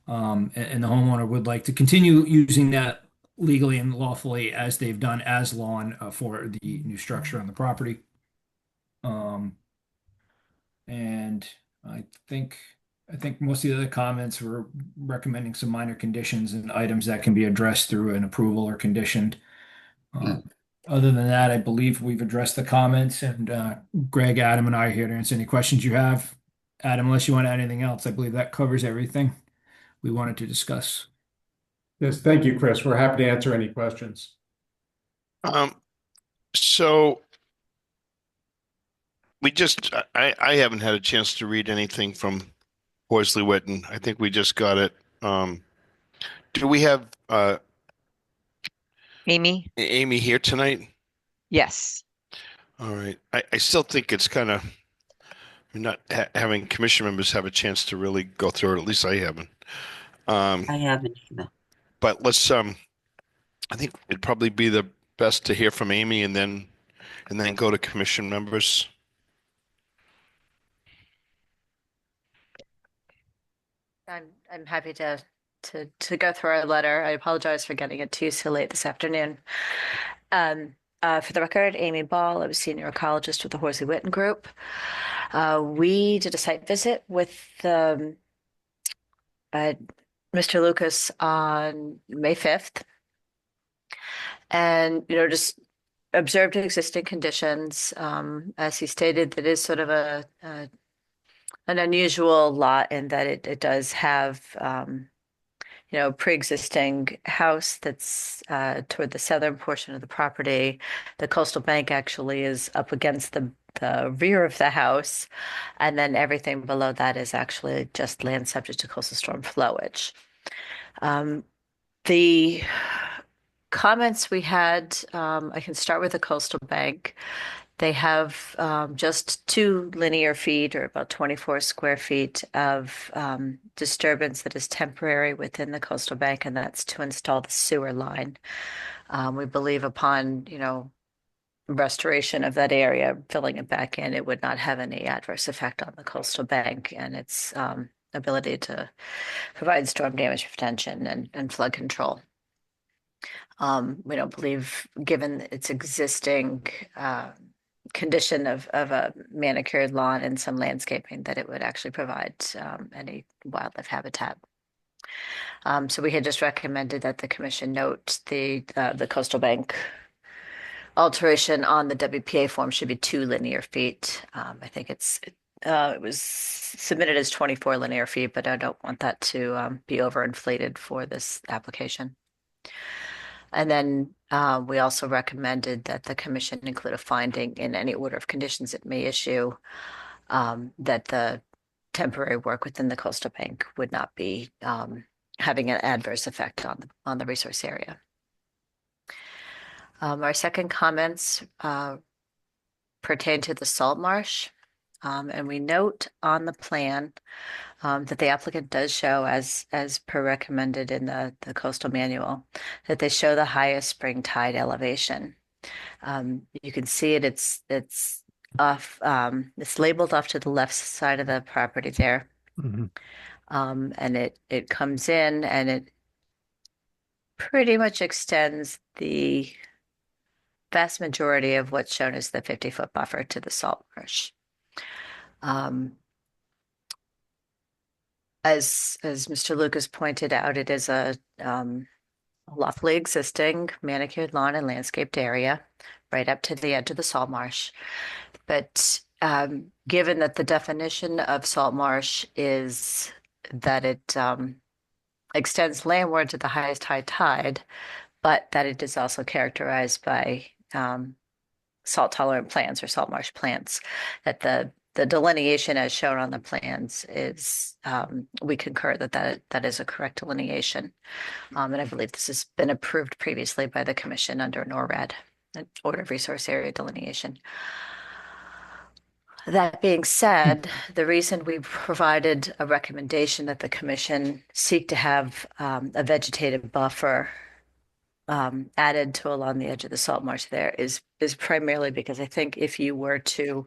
And the homeowner would like to continue using that legally and lawfully as they've done as lawn for the new structure on the property. And I think most of the other comments were recommending some minor conditions and items that can be addressed through an approval or conditioned. Other than that, I believe we've addressed the comments, and Greg, Adam, and I are here to answer any questions you have. Adam, unless you want to add anything else, I believe that covers everything we wanted to discuss. Yes, thank you, Chris. We're happy to answer any questions. So I haven't had a chance to read anything from Horsley Witten. I think we just got it. Do we have Amy? Amy here tonight? Yes. All right. I still think it's kind of not having commission members have a chance to really go through it. At least I haven't. I haven't either. But I think it'd probably be the best to hear from Amy and then go to commission members. I'm happy to go through our letter. I apologize for getting it to you so late this afternoon. For the record, Amy Ball, I was senior ecologist with the Horsley Witten Group. We did a site visit with Mr. Lucas on May 5th, and just observed existing conditions. As he stated, that is sort of an unusual lot in that it does have pre-existing house that's toward the southern portion of the property. The coastal bank actually is up against the rear of the house, and then everything below that is actually just land subject to coastal storm flowage. The comments we had, I can start with the coastal bank. They have just 2 linear feet, or about 24 square feet of disturbance that is temporary within the coastal bank, and that's to install the sewer line. We believe upon, restoration of that area, filling it back in, it would not have any adverse effect on the coastal bank and its ability to provide storm damage prevention and flood control. We don't believe, given its existing condition of a manicured lawn and some landscaping, that it would actually provide any wildlife habitat. So we had just recommended that the commission note the coastal bank alteration on the WPA form should be 2 linear feet. I think it was submitted as 24 linear feet, but I don't want that to be overinflated for this application. And then we also recommended that the commission include a finding in any order of conditions it may issue that the temporary work within the coastal bank would not be having an adverse effect on the resource area. Our second comments pertain to the salt marsh. And we note on the plan that the applicant does show, as per recommended in the coastal manual, that they show the highest spring tide elevation. You can see it. It's off. It's labeled off to the left side of the property there, and it comes in and it pretty much extends the vast majority of what's shown as the 50-foot buffer to the salt marsh. As Mr. Lucas pointed out, it is a lawfully existing manicured lawn and landscaped area right up to the edge of the salt marsh. But given that the definition of salt marsh is that it extends landward to the highest high tide, but that it is also characterized by salt tolerant plants or salt marsh plants, that the delineation as shown on the plans is we concur that that is a correct delineation. And I believe this has been approved previously by the commission under NORAD, an order of resource area delineation. That being said, the reason we provided a recommendation that the commission seek to have a vegetative buffer added to along the edge of the salt marsh there is primarily because I think if you were to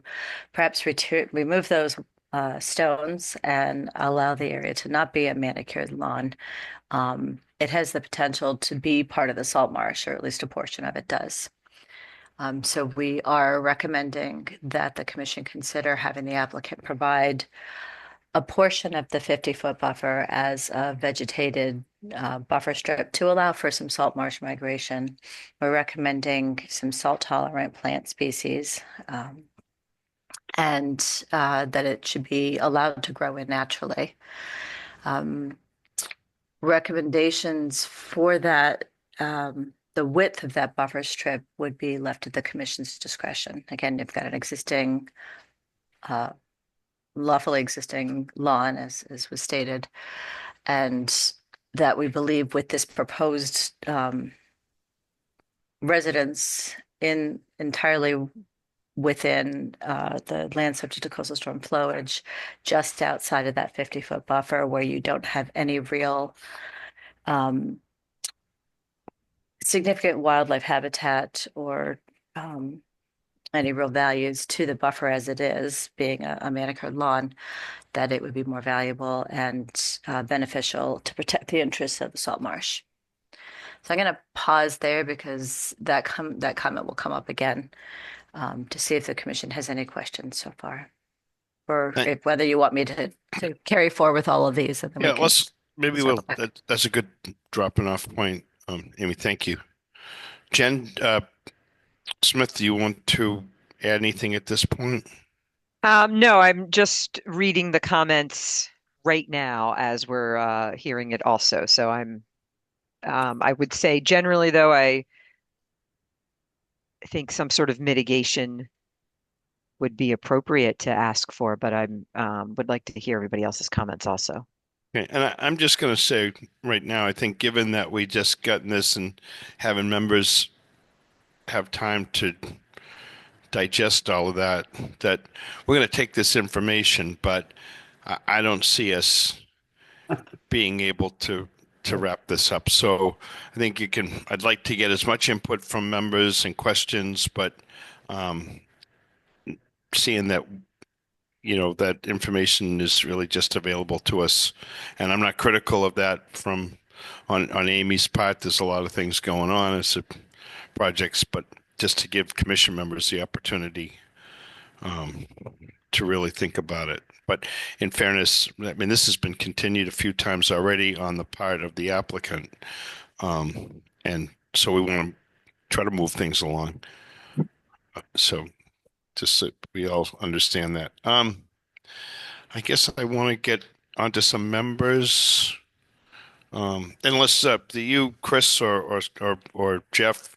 perhaps remove those stones and allow the area to not be a manicured lawn, it has the potential to be part of the salt marsh, or at least a portion of it does. So we are recommending that the commission consider having the applicant provide a portion of the 50-foot buffer as a vegetated buffer strip to allow for some salt marsh migration. We're recommending some salt tolerant plant species and that it should be allowed to grow in naturally. Recommendations for that, the width of that buffer strip would be left at the commission's discretion. Again, you've got an existing lawfully existing lawn, as was stated, and that we believe with this proposed residence entirely within the land subject to coastal storm flowage, just outside of that 50-foot buffer, where you don't have any real significant wildlife habitat or any real values to the buffer as it is, being a manicured lawn, that it would be more valuable and beneficial to protect the interests of the salt marsh. So I'm going to pause there because that comment will come up again to see if the commission has any questions so far, or if whether you want me to carry forward with all of these. And then Yeah, that's a good dropping off point. Amy, thank you. Jen Smith, do you want to add anything at this point? No, I'm just reading the comments right now as we're hearing it also. So I would say generally, though, I think some sort of mitigation would be appropriate to ask for, but I would like to hear everybody else's comments also. Okay, and I'm just going to say right now, I think given that we just gotten this and having members have time to digest all of that, that we're going to take this information, but I don't see us being able to wrap this up. So I think I'd like to get as much input from members and questions, but seeing that, that information is really just available to us. And I'm not critical of that on Amy's part. There's a lot of things going on as projects, but just to give commission members the opportunity to really think about it. But in fairness, I mean, this has been continued a few times already on the part of the applicant. And so we want to try to move things along. So just so we all understand that. I guess I want to get onto some members. Unless you, Chris, or Jeff,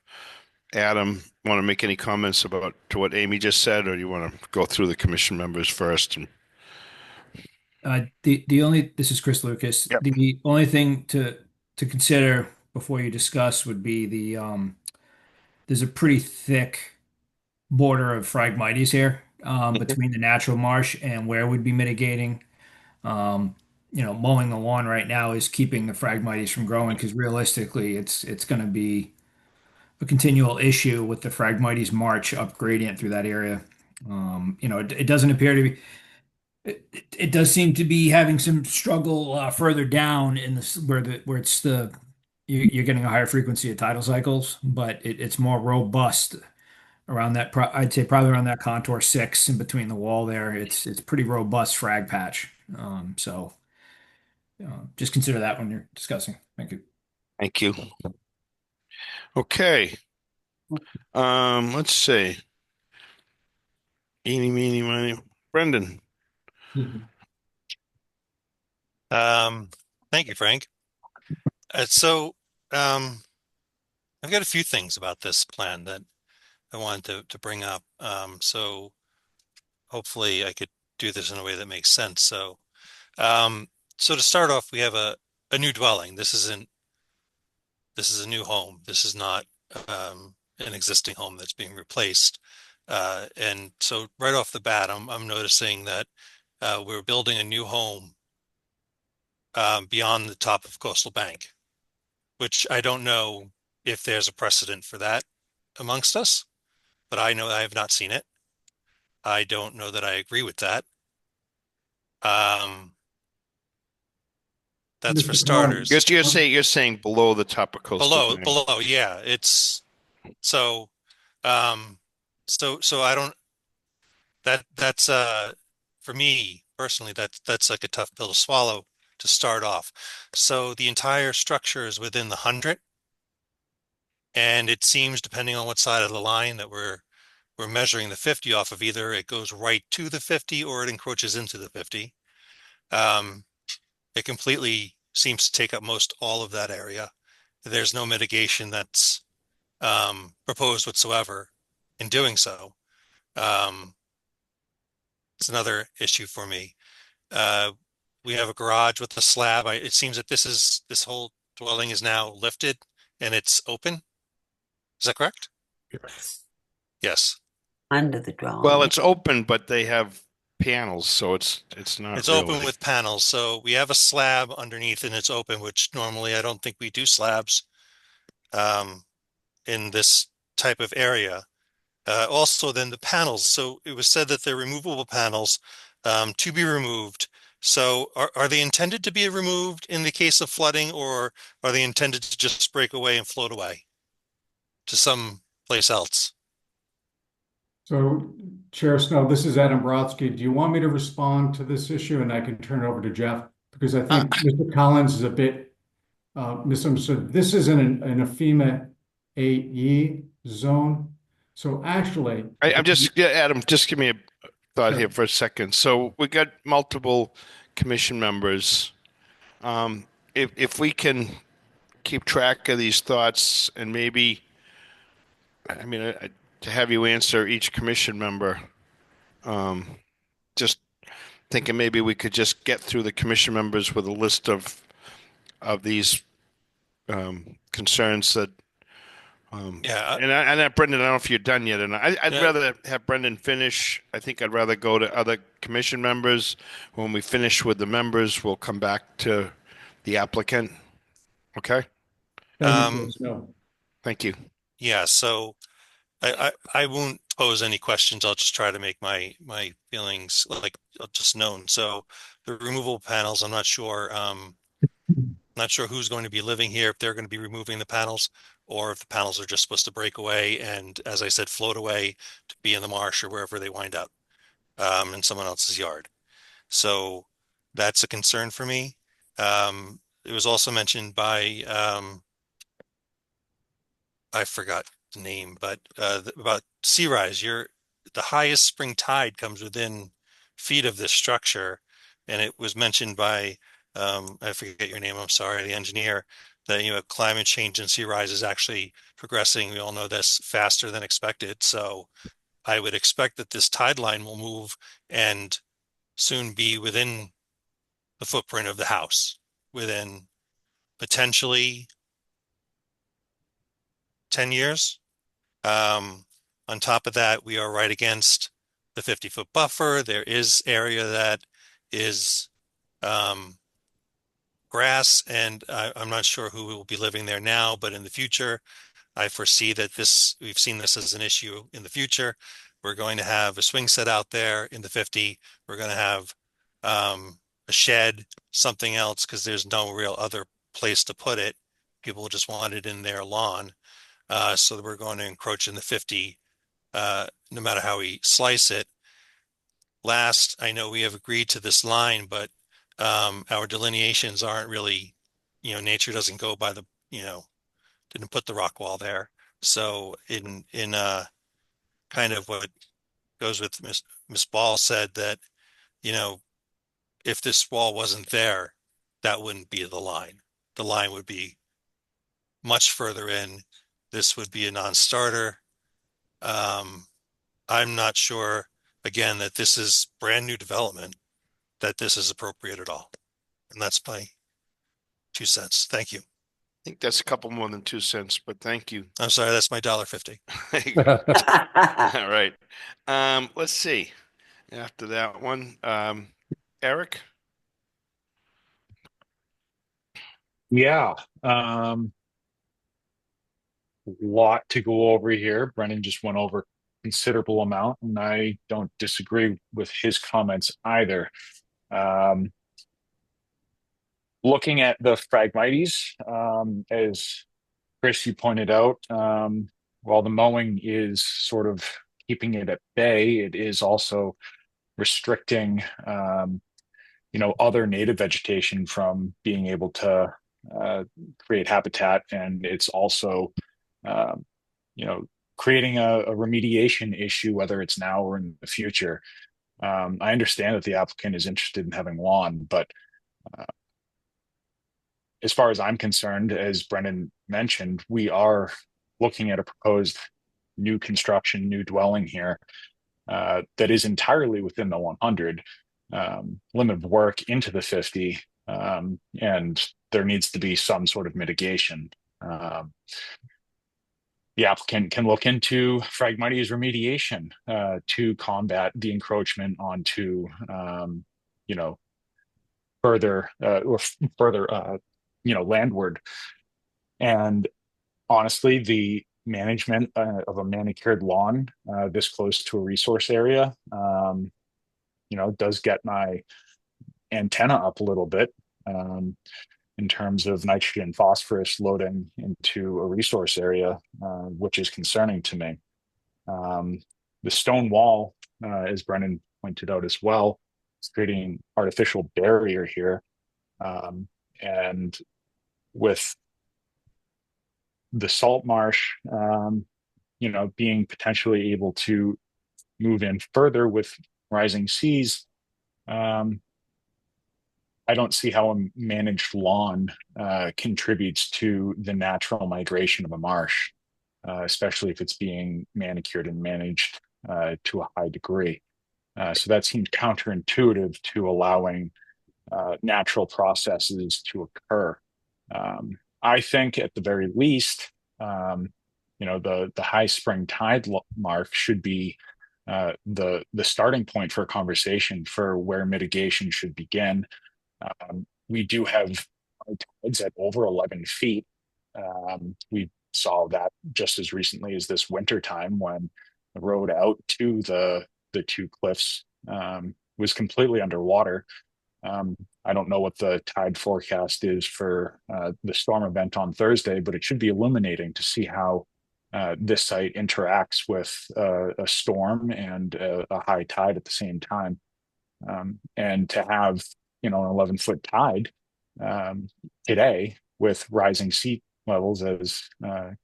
Adam, want to make any comments to what Amy just said, or do you want to go through the commission members first? This is Chris Lucas. Yep. The only thing to consider before you discuss would be there's a pretty thick border of Phragmites here between the natural marsh and where we'd be mitigating. Mowing the lawn right now is keeping the Phragmites from growing because realistically, it's going to be a continual issue with the Phragmites march up gradient through that area. It doesn't appear to be. It does seem to be having some struggle further down in this where it's you're getting a higher frequency of tidal cycles, but it's more robust around that. I'd say probably around that contour 6 in between the wall there. It's pretty robust frag patch. So just consider that when you're discussing. Thank you. Thank you. Okay. Let's see. Eeny, meeny, miny. Brendan. Thank you, Frank. So, I've got a few things about this plan that I wanted to bring up. So hopefully I could do this in a way that makes sense. Um, so to start off, we have a new dwelling. This is a new home. This is not an existing home that's being replaced. And so right off the bat, I'm noticing that we're building a new home beyond the top of Coastal Bank, which I don't know if there's a precedent for that amongst us, but I know I have not seen it. I don't know that I agree with that. Um, that's for Mr. Collins. starters. You're saying below the top of Coastal Bank. Below, yeah. It's so so I don't that's for me personally that's like a tough pill to swallow to start off. So the entire structure is within the 100, and it seems, depending on what side of the line that we're measuring the 50 off of, either it goes right to the 50 or it encroaches into the 50. It completely seems to take up most all of that area. There's no mitigation that's proposed whatsoever in doing so. It's another issue for me. Uh, we have a garage with a slab. It seems that this whole dwelling is now lifted and it's open. Is that correct? Yes. Under the dwelling. Well, it's open, but they have panels, so it's not It's really. open with panels. So we have a slab underneath and it's open, which normally I don't think we do slabs in this type of area. Also, then the panels. So it was said that they're removable panels to be removed. So are they intended to be removed in the case of flooding, or are they intended to just break away and float away to some place else? So, Chair Snow, this is Adam Brodsky. Do you want me to respond to this issue, and I can turn it over to Jeff? Because I think Mr. Collins is a bit misunderstood. This is in a FEMA AE zone. So actually, I'm just, yeah, Adam, just give me a thought Sure. here for a second. So we got multiple commission members. If we can keep track of these thoughts and maybe, I mean, to have you answer each commission member, just thinking maybe we could just get through the commission members with a list of these concerns that. Yeah. And Brendan, I don't know if you're done yet, and I'd Yeah. rather have Brendan finish. I think I'd rather go to other commission members. When we finish with the members, we'll come back to the applicant. Okay? Thank you, Chair Snow. Thank you. Yeah. So I won't pose any questions. I'll just try to make my feelings like just known. So the removable panels, I'm not sure. Not sure who's going to be living here, if they're going to be removing the panels, or if the panels are just supposed to break away and, as I said, float away to be in the marsh or wherever they wind up, in someone else's yard. So that's a concern for me. It was also mentioned by I forgot the name, but about sea rise. The highest spring tide comes within feet of this structure, and it was mentioned by I forget your name. I'm sorry, the engineer. That climate change and sea rise is actually progressing. We all know this faster than expected. So I would expect that this tide line will move and soon be within the footprint of the house, within potentially 10 years. On top of that, we are right against the 50-foot buffer. There is area that is grass, and I'm not sure who will be living there now, but in the future, I foresee that we've seen this as an issue in the future. We're going to have a swing set out there in the 50. We're going to have a shed, something else, because there's no real other place to put it. People just want it in their lawn. So we're going to encroach in the 50, no matter how we slice it. Last, I know we have agreed to this line, but our delineations aren't really, nature doesn't go by the, didn't put the rock wall there. So in kind of what goes with Miss Ball said that, you know, if this wall wasn't there, that wouldn't be the line. The line would be much further in. This would be a non-starter. I'm not sure, again, that this is brand new development, that this is appropriate at all. And that's my 2 cents. Thank you. I think that's a couple more than 2 cents, but thank you. I'm sorry, that's my $1.50. All right. Let's see. After that one, Eric? Yeah. Lot to go over here. Brennan just went over considerable amount, and I don't disagree with his comments either. Looking at the Phragmites, as Chris, you pointed out, while the mowing is sort of keeping it at bay, it is also restricting, other native vegetation from being able to create habitat, and it's also, um, creating a remediation issue, whether it's now or in the future. I understand that the applicant is interested in having lawn, but as far as I'm concerned, as Brendan mentioned, we are looking at a proposed new construction, new dwelling here that is entirely within the 100 limit of work into the 50, and there needs to be some sort of mitigation. The applicant can look into Phragmites remediation to combat the encroachment onto, further or further, landward. And honestly, the management of a manicured lawn this close to a resource area, does get my antenna up a little bit in terms of nitrogen phosphorus loading into a resource area, which is concerning to me. The stone wall, as Brendan pointed out as well, is creating artificial barrier here. And with the salt marsh, being potentially able to move in further with rising seas, I don't see how a managed lawn contributes to the natural migration of a marsh, especially if it's being manicured and managed to a high degree. So that seems counterintuitive to allowing natural processes to occur. I think at the very least, the high spring tide mark should be the starting point for a conversation for where mitigation should begin. We do have tides at over 11 feet. We saw that just as recently as this winter time when the road out to the two cliffs was completely underwater. I don't know what the tide forecast is for the storm event on Thursday, but it should be illuminating to see how this site interacts with a storm and a high tide at the same time. And to have, an 11-foot tide today with rising sea levels, as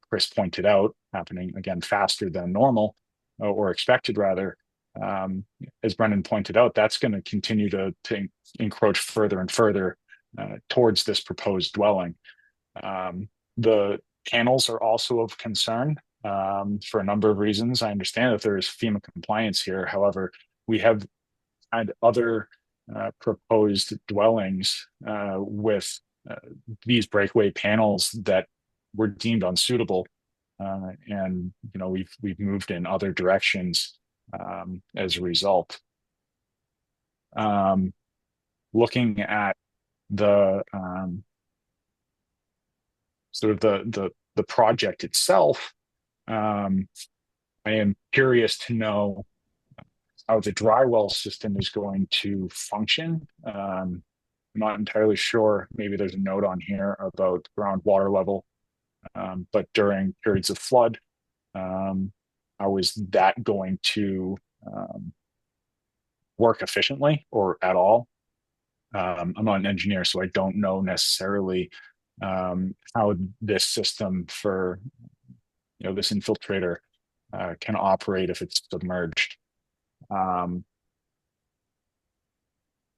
Chris pointed out, happening again faster than normal or expected rather. As Brendan pointed out, that's going to continue to encroach further and further towards this proposed dwelling. The panels are also of concern for a number of reasons. I understand that there is FEMA compliance here. However, we have had other proposed dwellings with these breakaway panels that were deemed unsuitable, and we've moved in other directions as a result. Looking at the sort of the project itself, I am curious to know how the dry well system is going to function. I'm not entirely sure. Maybe there's a note on here about groundwater level, but during periods of flood, how is that going to work efficiently or at all? I'm not an engineer, so I don't know necessarily how this system for this infiltrator can operate if it's submerged.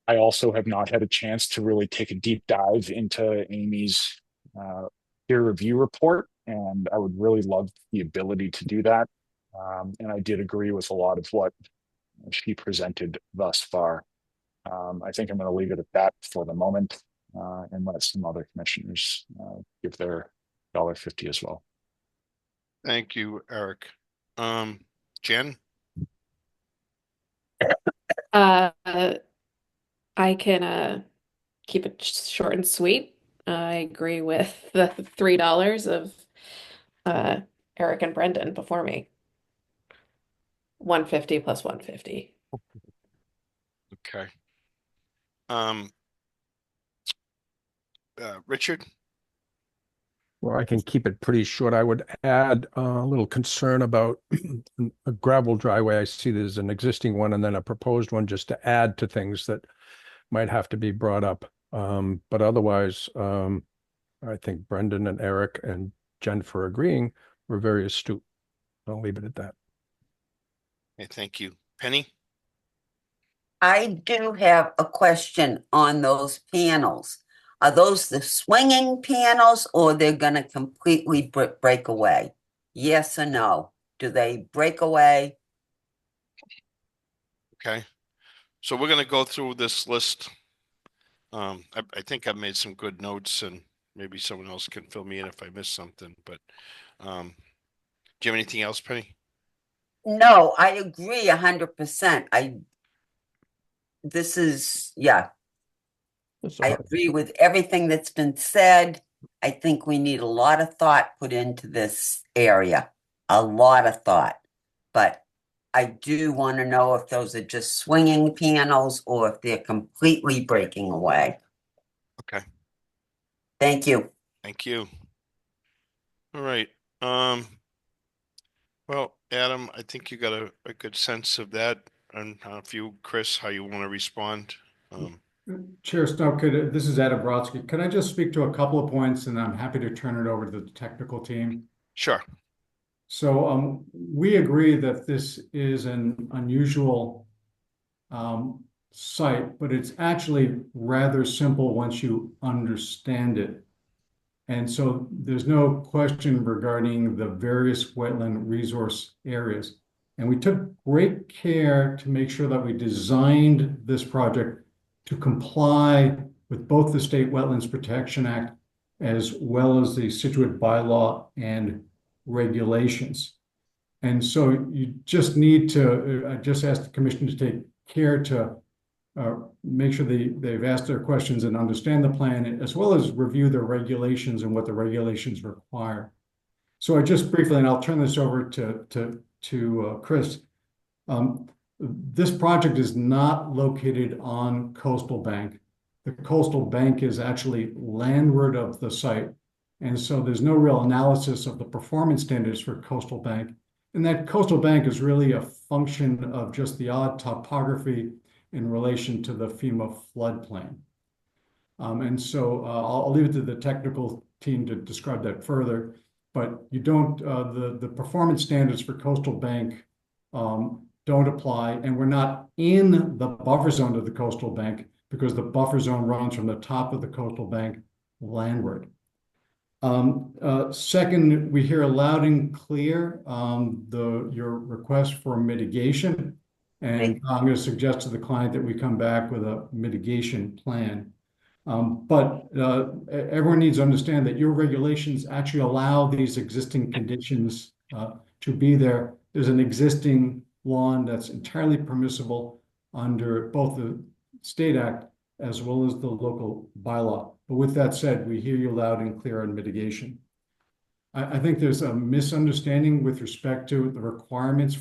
I also have not had a chance to really take a deep dive into Amy's peer review report, and I would really love the ability to do that. And I did agree with a lot of what she presented thus far. I think I'm going to leave it at that for the moment, and let some other commissioners give their $1.50 as well. Thank you, Eric. Jen? I can keep it short and sweet. I agree with the $3 of Eric and Brendan before me. 150 plus 150. Okay. Richard? Well, I can keep it pretty short. I would add a little concern about a gravel driveway. I see there's an existing one and then a proposed one just to add to things that might have to be brought up. But otherwise, I think Brendan and Eric and Jennifer agreeing were very astute. I'll leave it at that. Okay, thank you. Penny? I do have a question on those panels. Are those the swinging panels or they're going to completely break away? Yes or no? Do they break away? Okay. So we're going to go through this list. I think I've made some good notes, and maybe someone else can fill me in if I miss something. But do you have anything else, Penny? No, I agree 100%. Yeah. I agree with everything that's been said. I think we need a lot of thought put into this area, a lot of thought. But I do want to know if those are just swinging panels or if they're completely breaking away. Okay. Thank you. Thank you. All right. Well, Adam, I think you got a good sense of that. And if you, Chris, how you want to respond. Chair Snow, this is Adam Brodsky. Could I just speak to a couple of points, and I'm happy to turn it over to the technical team? Sure. So we agree that this is an unusual site, but it's actually rather simple once you understand it. And so there's no question regarding the various wetland resource areas. And we took great care to make sure that we designed this project to comply with both the State Wetlands Protection Act as well as the Scituate bylaw and regulations. And so you just need to, I just asked the commission to take care to make sure they've asked their questions and understand the plan, as well as review the regulations and what the regulations require. So I just briefly, and I'll turn this over to Chris. This project is not located on Coastal Bank. The Coastal Bank is actually landward of the site. And so there's no real analysis of the performance standards for Coastal Bank. And that Coastal Bank is really a function of just the odd topography in relation to the FEMA floodplain. And so I'll leave it to the technical team to describe that further. But you don't, the performance standards for Coastal Bank don't apply, and we're not in the buffer zone of the Coastal Bank because the buffer zone runs from the top of the Coastal Bank landward. Second, we hear loud and clear your request for mitigation, and I'm going to suggest to the client that we come back with a mitigation plan. But everyone needs to understand that your regulations actually allow these existing conditions to be there. There's an existing lawn that's entirely permissible under both the State Act as well as the local bylaw. But with that said, we hear you loud and clear on mitigation. I think there's a misunderstanding with respect to the requirements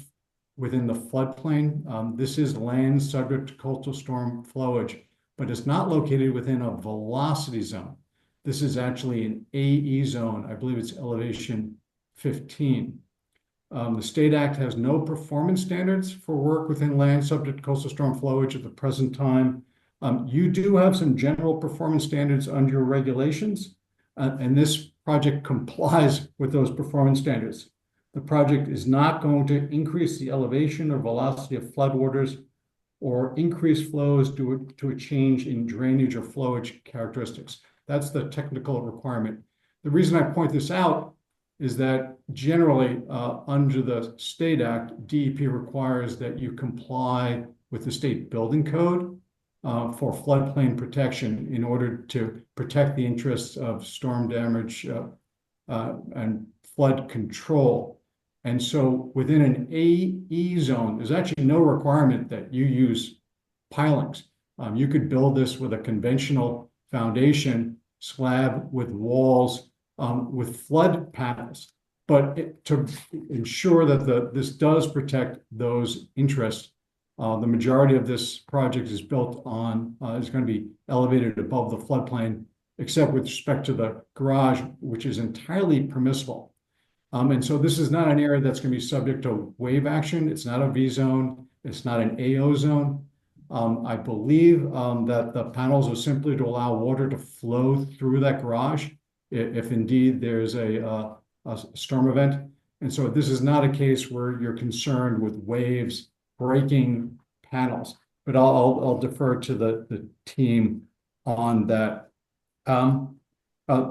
within the floodplain. This is land subject to coastal storm flowage, but it's not located within a velocity zone. This is actually an AE zone. I believe it's elevation 15. The State Act has no performance standards for work within land subject to coastal storm flowage at the present time. You do have some general performance standards under your regulations, and this project complies with those performance standards. The project is not going to increase the elevation or velocity of floodwaters or increase flows due to a change in drainage or flowage characteristics. That's the technical requirement. The reason I point this out is that generally, under the State Act, DEP requires that you comply with the state building code for floodplain protection in order to protect the interests of storm damage and flood control. And so within an AE zone, there's actually no requirement that you use pilings. You could build this with a conventional foundation slab with walls with flood panels. But to ensure that this does protect those interests, the majority of this project is built on, is going to be elevated above the floodplain, except with respect to the garage, which is entirely permissible. And so this is not an area that's going to be subject to wave action. It's not a V zone. It's not an AO zone. I believe that the panels are simply to allow water to flow through that garage if indeed there's a storm event. And so this is not a case where you're concerned with waves breaking panels, but I'll defer to the team on that.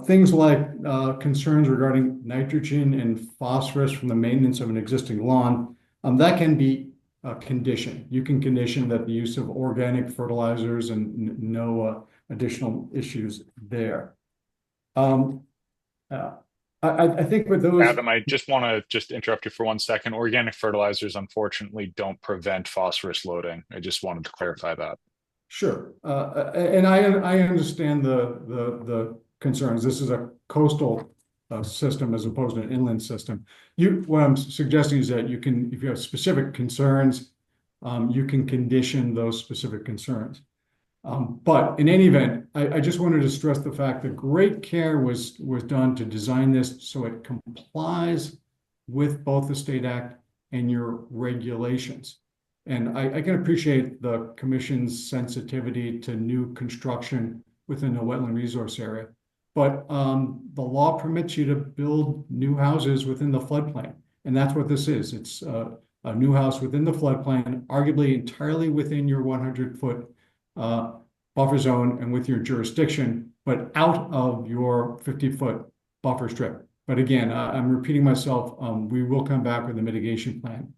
Things like concerns regarding nitrogen and phosphorus from the maintenance of an existing lawn, that can be a condition. You can condition that the use of organic fertilizers and no additional issues there. I think with those. Adam, I just want to just interrupt you for 1 second. Organic fertilizers, unfortunately, don't prevent phosphorus loading. I just wanted to clarify that. Sure, and I understand the concerns. This is a coastal system as opposed to an inland system. What I'm suggesting is that you can, if you have specific concerns, you can condition those specific concerns. But in any event, I just wanted to stress the fact that great care was done to design this so it complies with both the State Act and your regulations. And I can appreciate the commission's sensitivity to new construction within a wetland resource area. But the law permits you to build new houses within the floodplain. And that's what this is. It's a new house within the floodplain, arguably entirely within your 100-foot buffer zone and with your jurisdiction, but out of your 50-foot buffer strip. But again, I'm repeating myself. We will come back with a mitigation plan.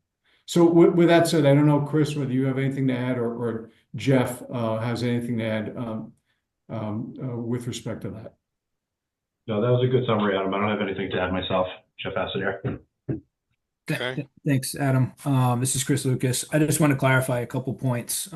So with that said, I don't know, Chris, whether you have anything to add or Jeff has anything to add with respect to that. No, that was a good summary, Adam. I don't have anything to add myself. Jeff Assadier. Okay. Thanks, Adam. This is Chris Lucas. I just want to clarify a couple points.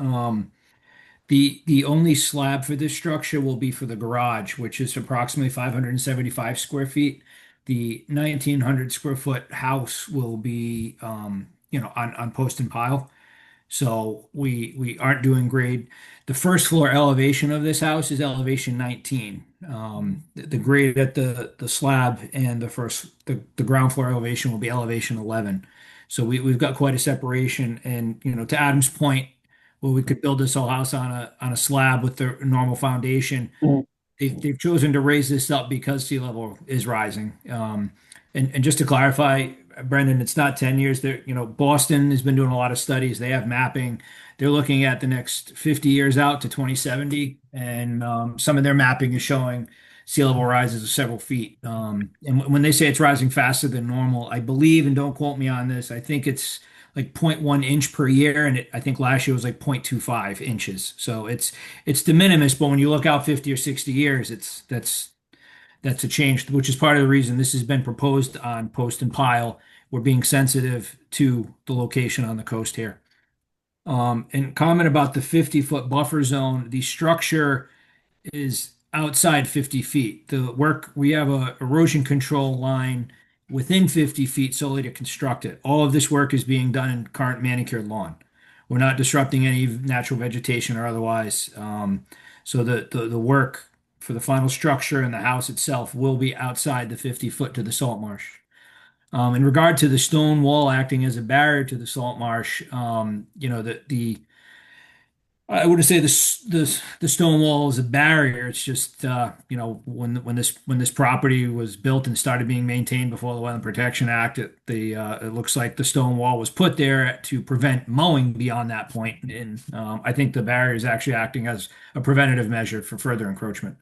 The only slab for this structure will be for the garage, which is approximately 575 square feet. The 1,900 square foot house will be, on post and pile. So we aren't doing grade. The first floor elevation of this house is elevation 19. The grade at the slab and the ground floor elevation will be elevation 11. So we've got quite a separation. And to Adam's point, well, we could build this whole house on a slab with the normal foundation. They've chosen to raise this up because sea level is rising. And just to clarify, Brendan, it's not 10 years. Boston has been doing a lot of studies. They have mapping. They're looking at the next 50 years out to 2070, and some of their mapping is showing sea level rises of several feet. And when they say it's rising faster than normal, I believe, and don't quote me on this, I think it's like 0.1 inch per year, and I think last year was like 0.25 inches. So it's de minimis, but when you look out 50 or 60 years, that's a change, which is part of the reason this has been proposed on post and pile. We're being sensitive to the location on the coast here. And comment about the 50-foot buffer zone, the structure is outside 50 feet. We have a erosion control line within 50 feet solely to construct it. All of this work is being done in current manicured lawn. We're not disrupting any natural vegetation or otherwise. So the work for the final structure and the house itself will be outside the 50 foot to the salt marsh. In regard to the stone wall acting as a barrier to the salt marsh, I wouldn't say the stone wall is a barrier. It's just when this property was built and started being maintained before the Wetland Protection Act, it looks like the stone wall was put there to prevent mowing beyond that point. And I think the barrier is actually acting as a preventative measure for further encroachment.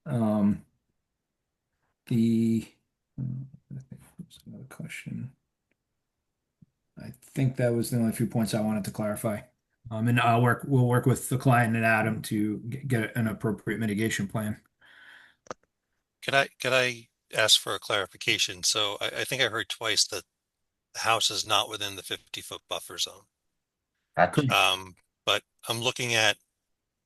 Um, the What's another question? I think that was the only few points I wanted to clarify. And we'll work with the client and Adam to get an appropriate mitigation plan. Could I ask for a clarification? So I think I heard twice that the house is not within the 50-foot buffer zone. Gotcha. But I'm looking at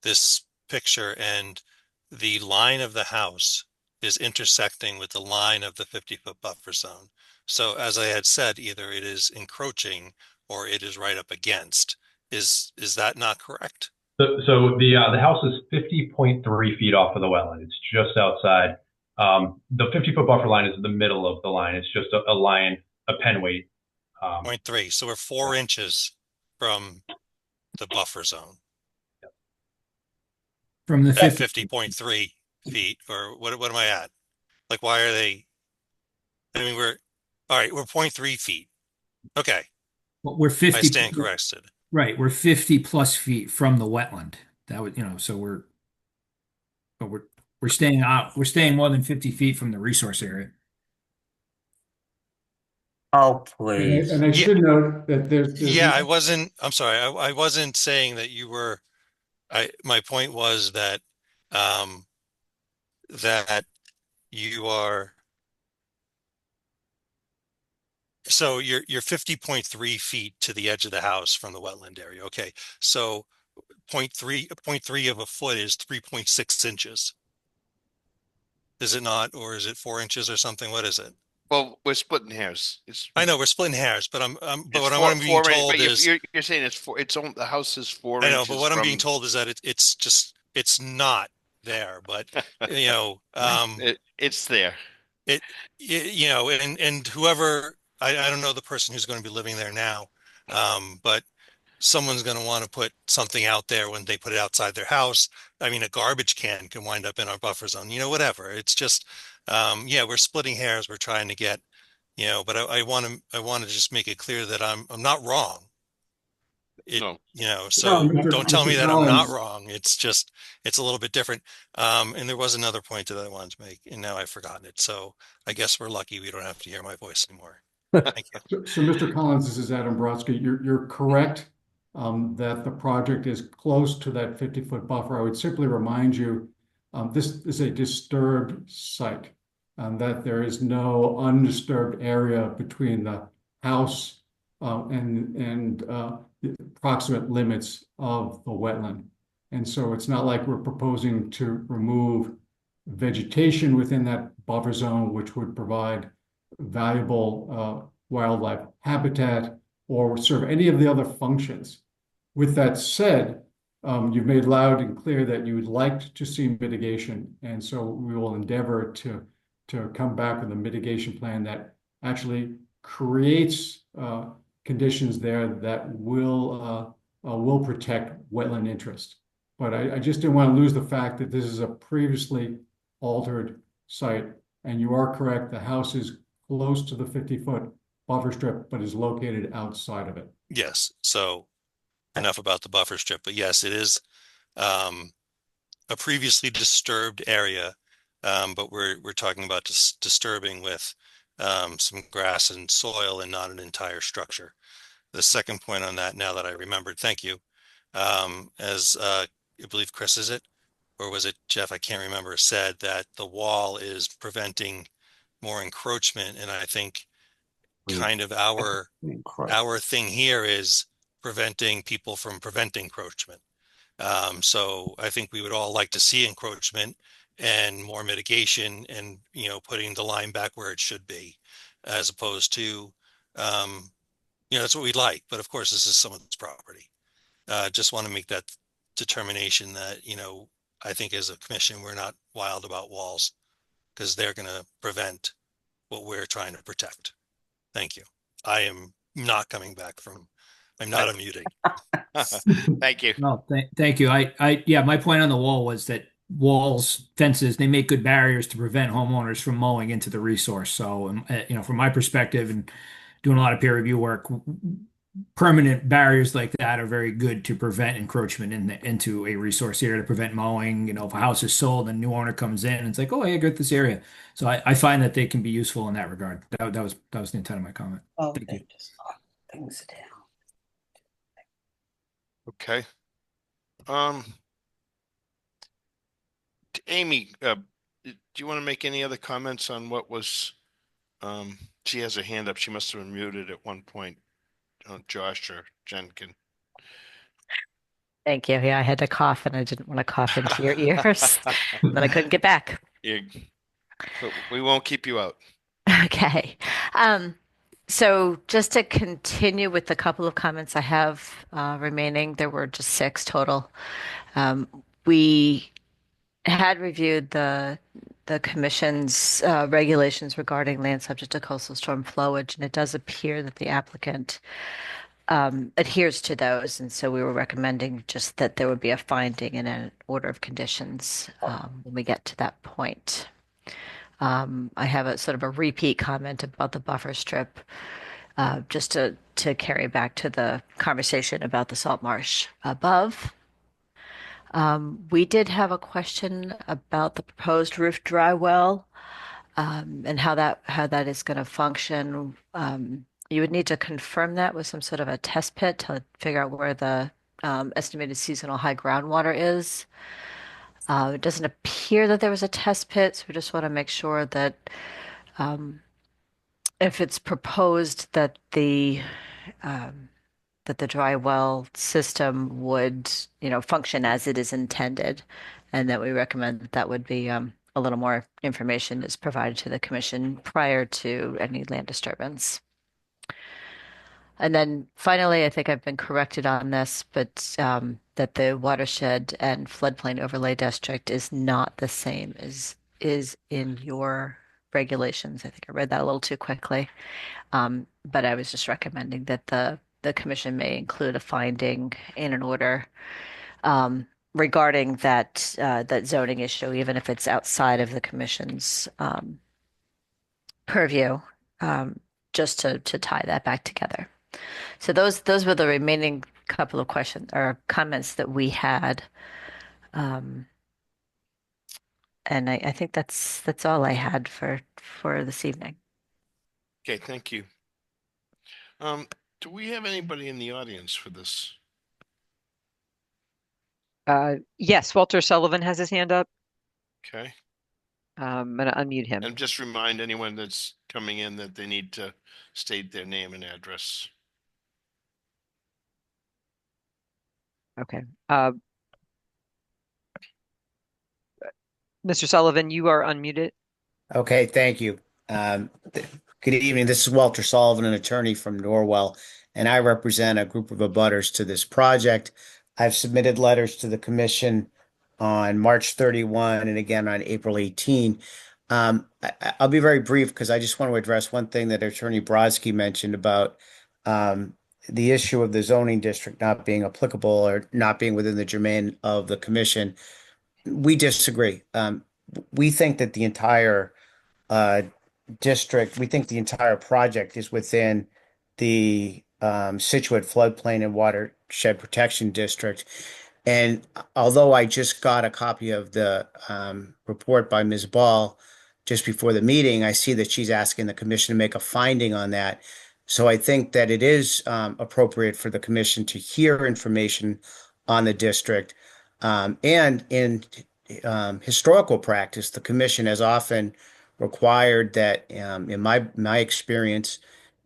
this picture and the line of the house is intersecting with the line of the 50-foot buffer zone. So as I had said, either it is encroaching or it is right up against. Is that not correct? So the house is 50.3 feet off of the wetland. It's just outside. The 50-foot buffer line is in the middle of the line. It's just a line, a pen weight. 0.3. So we're 4 inches from the buffer zone From the at 50. 50.3 feet, or what am I at? Like, why are they? I mean, all right, we're 0.3 feet. Okay, Well, we're I 50. stand corrected. Right, we're 50 plus feet from the wetland. That would, so but we're staying out. We're staying more than 50 feet from the resource area. Oh, please. And I should note that there's Yeah, I'm sorry. I wasn't saying that you were, my point was that, that you are, so you're 50.3 feet to the edge of the house from the wetland area. Okay. So 0.3 of a foot is 3.6 inches. Is it not, or is it 4 inches or something? What is it? Well, we're splitting hairs. I know we're splitting hairs, but It's what four, I'm being but told is, you're saying it's four. It's on the house is 4 I know, but inches what I'm being from. told is that it's not there, but It's there. it, and whoever, I don't know the person who's going to be living there now, but someone's going to want to put something out there when they put it outside their house. I mean, a garbage can can wind up in our buffer zone, whatever. It's just, yeah, we're splitting hairs. We're trying to get, but I want to just make it clear that I'm not wrong. No. So don't tell me Mr. that I'm not Collins, wrong. It's just, it's a little bit different. And there was another point that I wanted to make, and now I've forgotten it. So I guess we're lucky we don't have to hear my voice anymore. Thank you. so Mr. Collins, this is Adam Brodsky. You're correct that the project is close to that 50-foot buffer. I would simply remind you, this is a disturbed site, and that there is no undisturbed area between the house and the approximate limits of the wetland. And so it's not like we're proposing to remove vegetation within that buffer zone, which would provide valuable wildlife habitat or serve any of the other functions. With that said, you've made loud and clear that you would like to see mitigation, and so we will endeavor to come back with a mitigation plan that actually creates conditions there that will protect wetland interest. But I just didn't want to lose the fact that this is a previously altered site, and you are correct. The house is close to the 50-foot buffer strip, but is located outside of it. Yes. So enough about the buffer strip, but yes, it is a previously disturbed area, but we're talking about disturbing with some grass and soil and not an entire structure. The second point on that, now that I remembered, thank you. As I believe Chris, is it, or was it Jeff? I can't remember. Said that the wall is preventing more encroachment, and I think kind of our thing here is preventing people from preventing encroachment. So I think we would all like to see encroachment and more mitigation and, putting the line back where it should be, as opposed to, that's what we'd like. But of course, this is someone's property. Just want to make that determination that, I think as a commission, we're not wild about walls because they're going to prevent what we're trying to protect. Thank you. I am not coming back from I'm not unmuting. Thank you. No, thank you. Yeah, my point on the wall was that walls, fences, they make good barriers to prevent homeowners from mowing into the resource. So, from my perspective and doing a lot of peer review work, permanent barriers like that are very good to prevent encroachment into a resource area, to prevent mowing. If a house is sold and a new owner comes in, and it's like, oh, hey, I got this area. So I find that they can be useful in that regard. That was the intent of my comment. Oh, Thank you. they just lock things down. Okay. Amy, do you want to make any other comments on what was, she has her hand up. She must have been muted at one point. Josh or Jen can. Thank you. Yeah, I had to cough and I didn't want to cough into your ears. Then I couldn't get back. But we won't keep you out. Okay. So just to continue with the couple of comments I have remaining, there were just six total. We had reviewed the commission's regulations regarding land subject to coastal storm flowage, and it does appear that the applicant adheres to those. And so we were recommending just that there would be a finding and an order of conditions when we get to that point. I have a sort of a repeat comment about the buffer strip, just to carry back to the conversation about the salt marsh above. We did have a question about the proposed roof dry well, and how that is going to function. You would need to confirm that with some sort of a test pit to figure out where the estimated seasonal high groundwater is. It doesn't appear that there was a test pit, so we just want to make sure that if it's proposed that the dry well system would, function as it is intended, and that we recommend that would be a little more information is provided to the commission prior to any land disturbance. And then finally, I think I've been corrected on this, but that the watershed and floodplain overlay district is not the same as is in your regulations. I think I read that a little too quickly. But I was just recommending that the commission may include a finding in an order regarding that zoning issue, even if it's outside of the commission's purview, just to tie that back together. So those were the remaining couple of questions or comments that we had. And I think that's all I had for this evening. Okay, thank you. Do we have anybody in the audience for this? Yes, Walter Sullivan has his hand up. Okay. I'm going to unmute him. And just remind anyone that's coming in that they need to state their name and address. Okay. Mr. Sullivan, you are unmuted. Okay, thank you. Good evening. This is Walter Sullivan, an attorney from Norwell, and I represent a group of abutters to this project. I've submitted letters to the commission on March 31 and again on April 18. I'll be very brief because I just want to address one thing that Attorney Brodsky mentioned about the issue of the zoning district not being applicable or not being within the germane of the commission. We disagree. We think that the entire district, we think the entire project is within the Scituate floodplain and watershed protection district. And although I just got a copy of the report by Ms. Ball just before the meeting, I see that she's asking the commission to make a finding on that. So I think that it is appropriate for the commission to hear information on the district. And in historical practice, the commission has often required that, in my experience,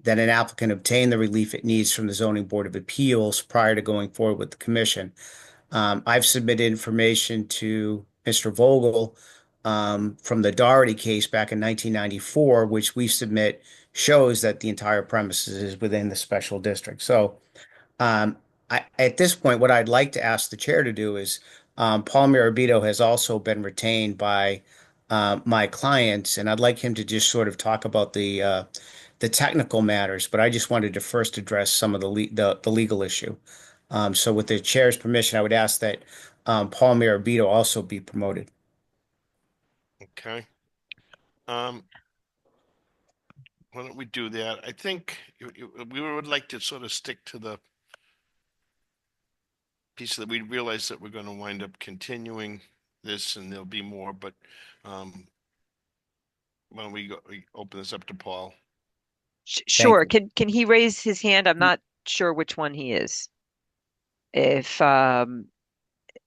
that an applicant obtain the relief it needs from the Zoning Board of Appeals prior to going forward with the commission. I've submitted information to Mr. Vogel from the Doherty case back in 1994, which we submit shows that the entire premises is within the special district. So at this point, what I'd like to ask the chair to do is Paul Mirabito has also been retained by my clients, and I'd like him to just sort of talk about the the technical matters, but I just wanted to first address some of the legal issue. So with the chair's permission, I would ask that Paul Mirabito also be promoted. Okay. Why don't we do that? I think we would like to sort of stick to the piece that we realize that we're going to wind up continuing this and there'll be more, but why don't we open this up to Paul? Sure. Can he raise his hand? I'm not sure which one he is. If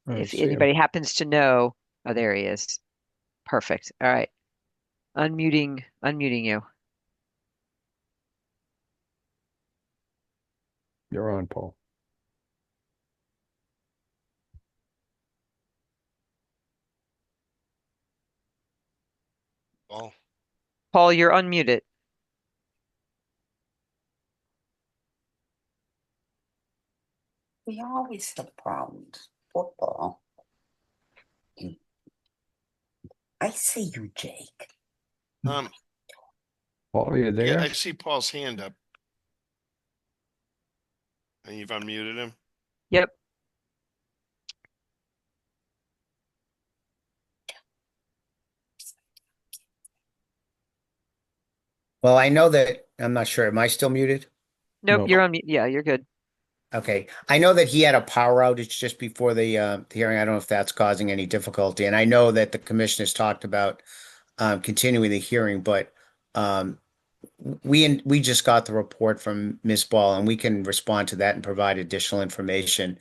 if anybody happens to know, oh, there he is. Perfect. All right. Unmuting you. You're on, Paul. Paul, you're unmuted. We always have problems. Football. I see you, Jake. Paul, are you Yeah, there? I see Paul's hand up. And you've unmuted him? Yep. Well, I know that I'm not sure. Am I still muted? Nope, you're on mute. Yeah, you're good. Okay. I know that he had a power outage just before the hearing. I don't know if that's causing any difficulty. And I know that the commission has talked about continuing the hearing, but um, we just got the report from Ms. Ball, and we can respond to that and provide additional information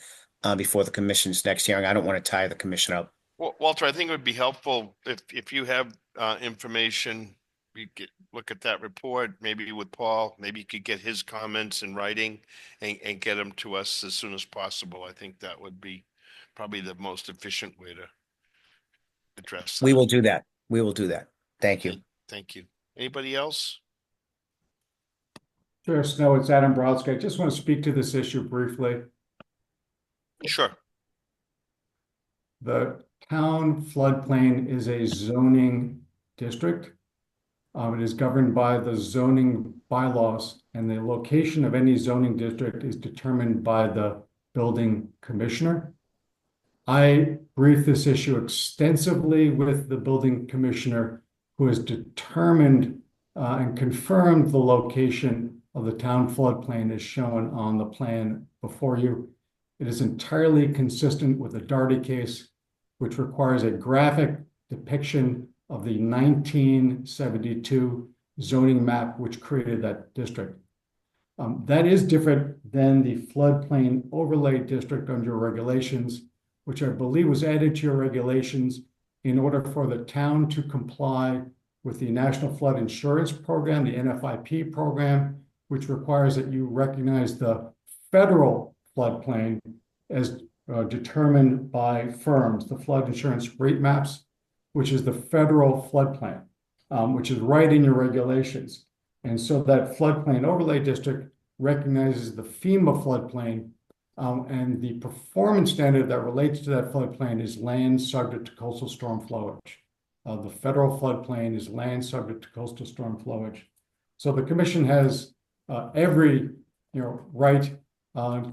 before the commission's next hearing. I don't want to tie the commission up. Well, Walter, I think it would be helpful if you have information, we could look at that report, maybe with Paul, maybe you could get his comments in writing and get them to us as soon as possible. I think that would be probably the most efficient way to address that. We will do that. We will do that. Thank you. Thank you. Anybody else? Chair Snow, it's Adam Brodsky. I just want to speak to this issue briefly. Sure. The town floodplain is a zoning district. It is governed by the zoning bylaws, and the location of any zoning district is determined by the building commissioner. I briefed this issue extensively with the building commissioner, who has determined and confirmed the location of the town floodplain as shown on the plan before you. It is entirely consistent with the Darty case, which requires a graphic depiction of the 1972 zoning map, which created that district. That is different than the floodplain overlay district under regulations, which I believe was added to your regulations in order for the town to comply with the National Flood Insurance Program, the NFIP program, which requires that you recognize the federal floodplain as determined by firms, the flood insurance rate maps, which is the federal floodplain, which is right in your regulations. And so that floodplain overlay district recognizes the FEMA floodplain, and the performance standard that relates to that floodplain is land subject to coastal storm flowage. The federal floodplain is land subject to coastal storm flowage. So the commission has every right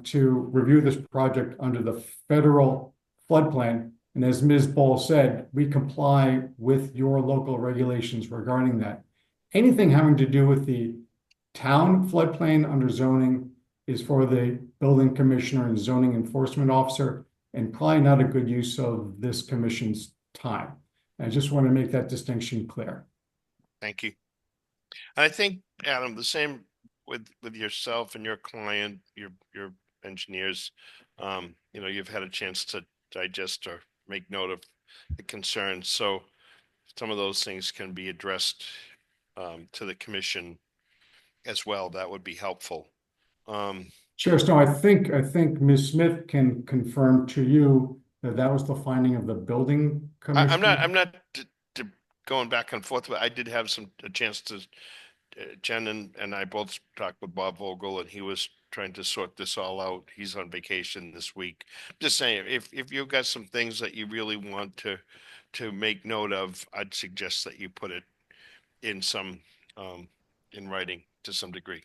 to review this project under the federal floodplain. And as Ms. Ball said, we comply with your local regulations regarding that. Anything having to do with the town floodplain under zoning is for the building commissioner and zoning enforcement officer, and probably not a good use of this commission's time. I just want to make that distinction clear. Thank you. I think, Adam, the same with yourself and your client, your engineers. You've had a chance to digest or make note of the concerns. So some of those things can be addressed to the commission as well. That would be helpful. Chair Snow, I think Ms. Smith can confirm to you that that was the finding of the building commissioner. I'm not going back and forth, but I did have a chance to. Jen and I both talked with Bob Vogel, and he was trying to sort this all out. He's on vacation this week. Just saying, if you've got some things that you really want to make note of, I'd suggest that you put it in some in writing to some degree.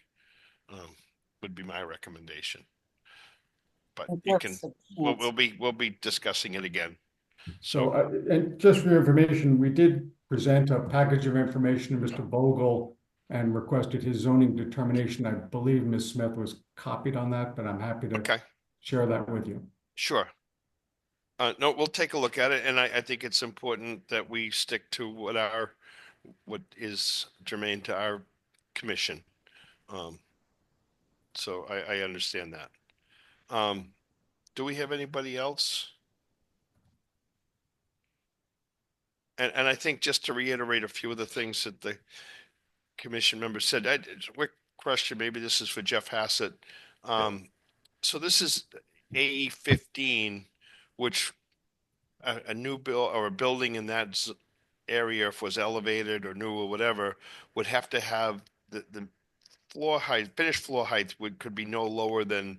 Would be my recommendation. But It you can, gives a we'll, chance. we'll be discussing it again. So, and just for your information, we did present a package of information to Mr. Vogel and requested his zoning determination. I believe Ms. Smith was copied on that, but I'm happy to Okay, share that with you. sure. No, we'll take a look at it, and I think it's important that we stick to what is germane to our commission. So I understand that. Do we have anybody else? And I think just to reiterate a few of the things that the commission members said, it's a quick question, maybe this is for Jeff Hassett. So this is AE 15, which a new bill or a building in that area, if was elevated or new or whatever, would have to have the floor height, finished floor height could be no lower than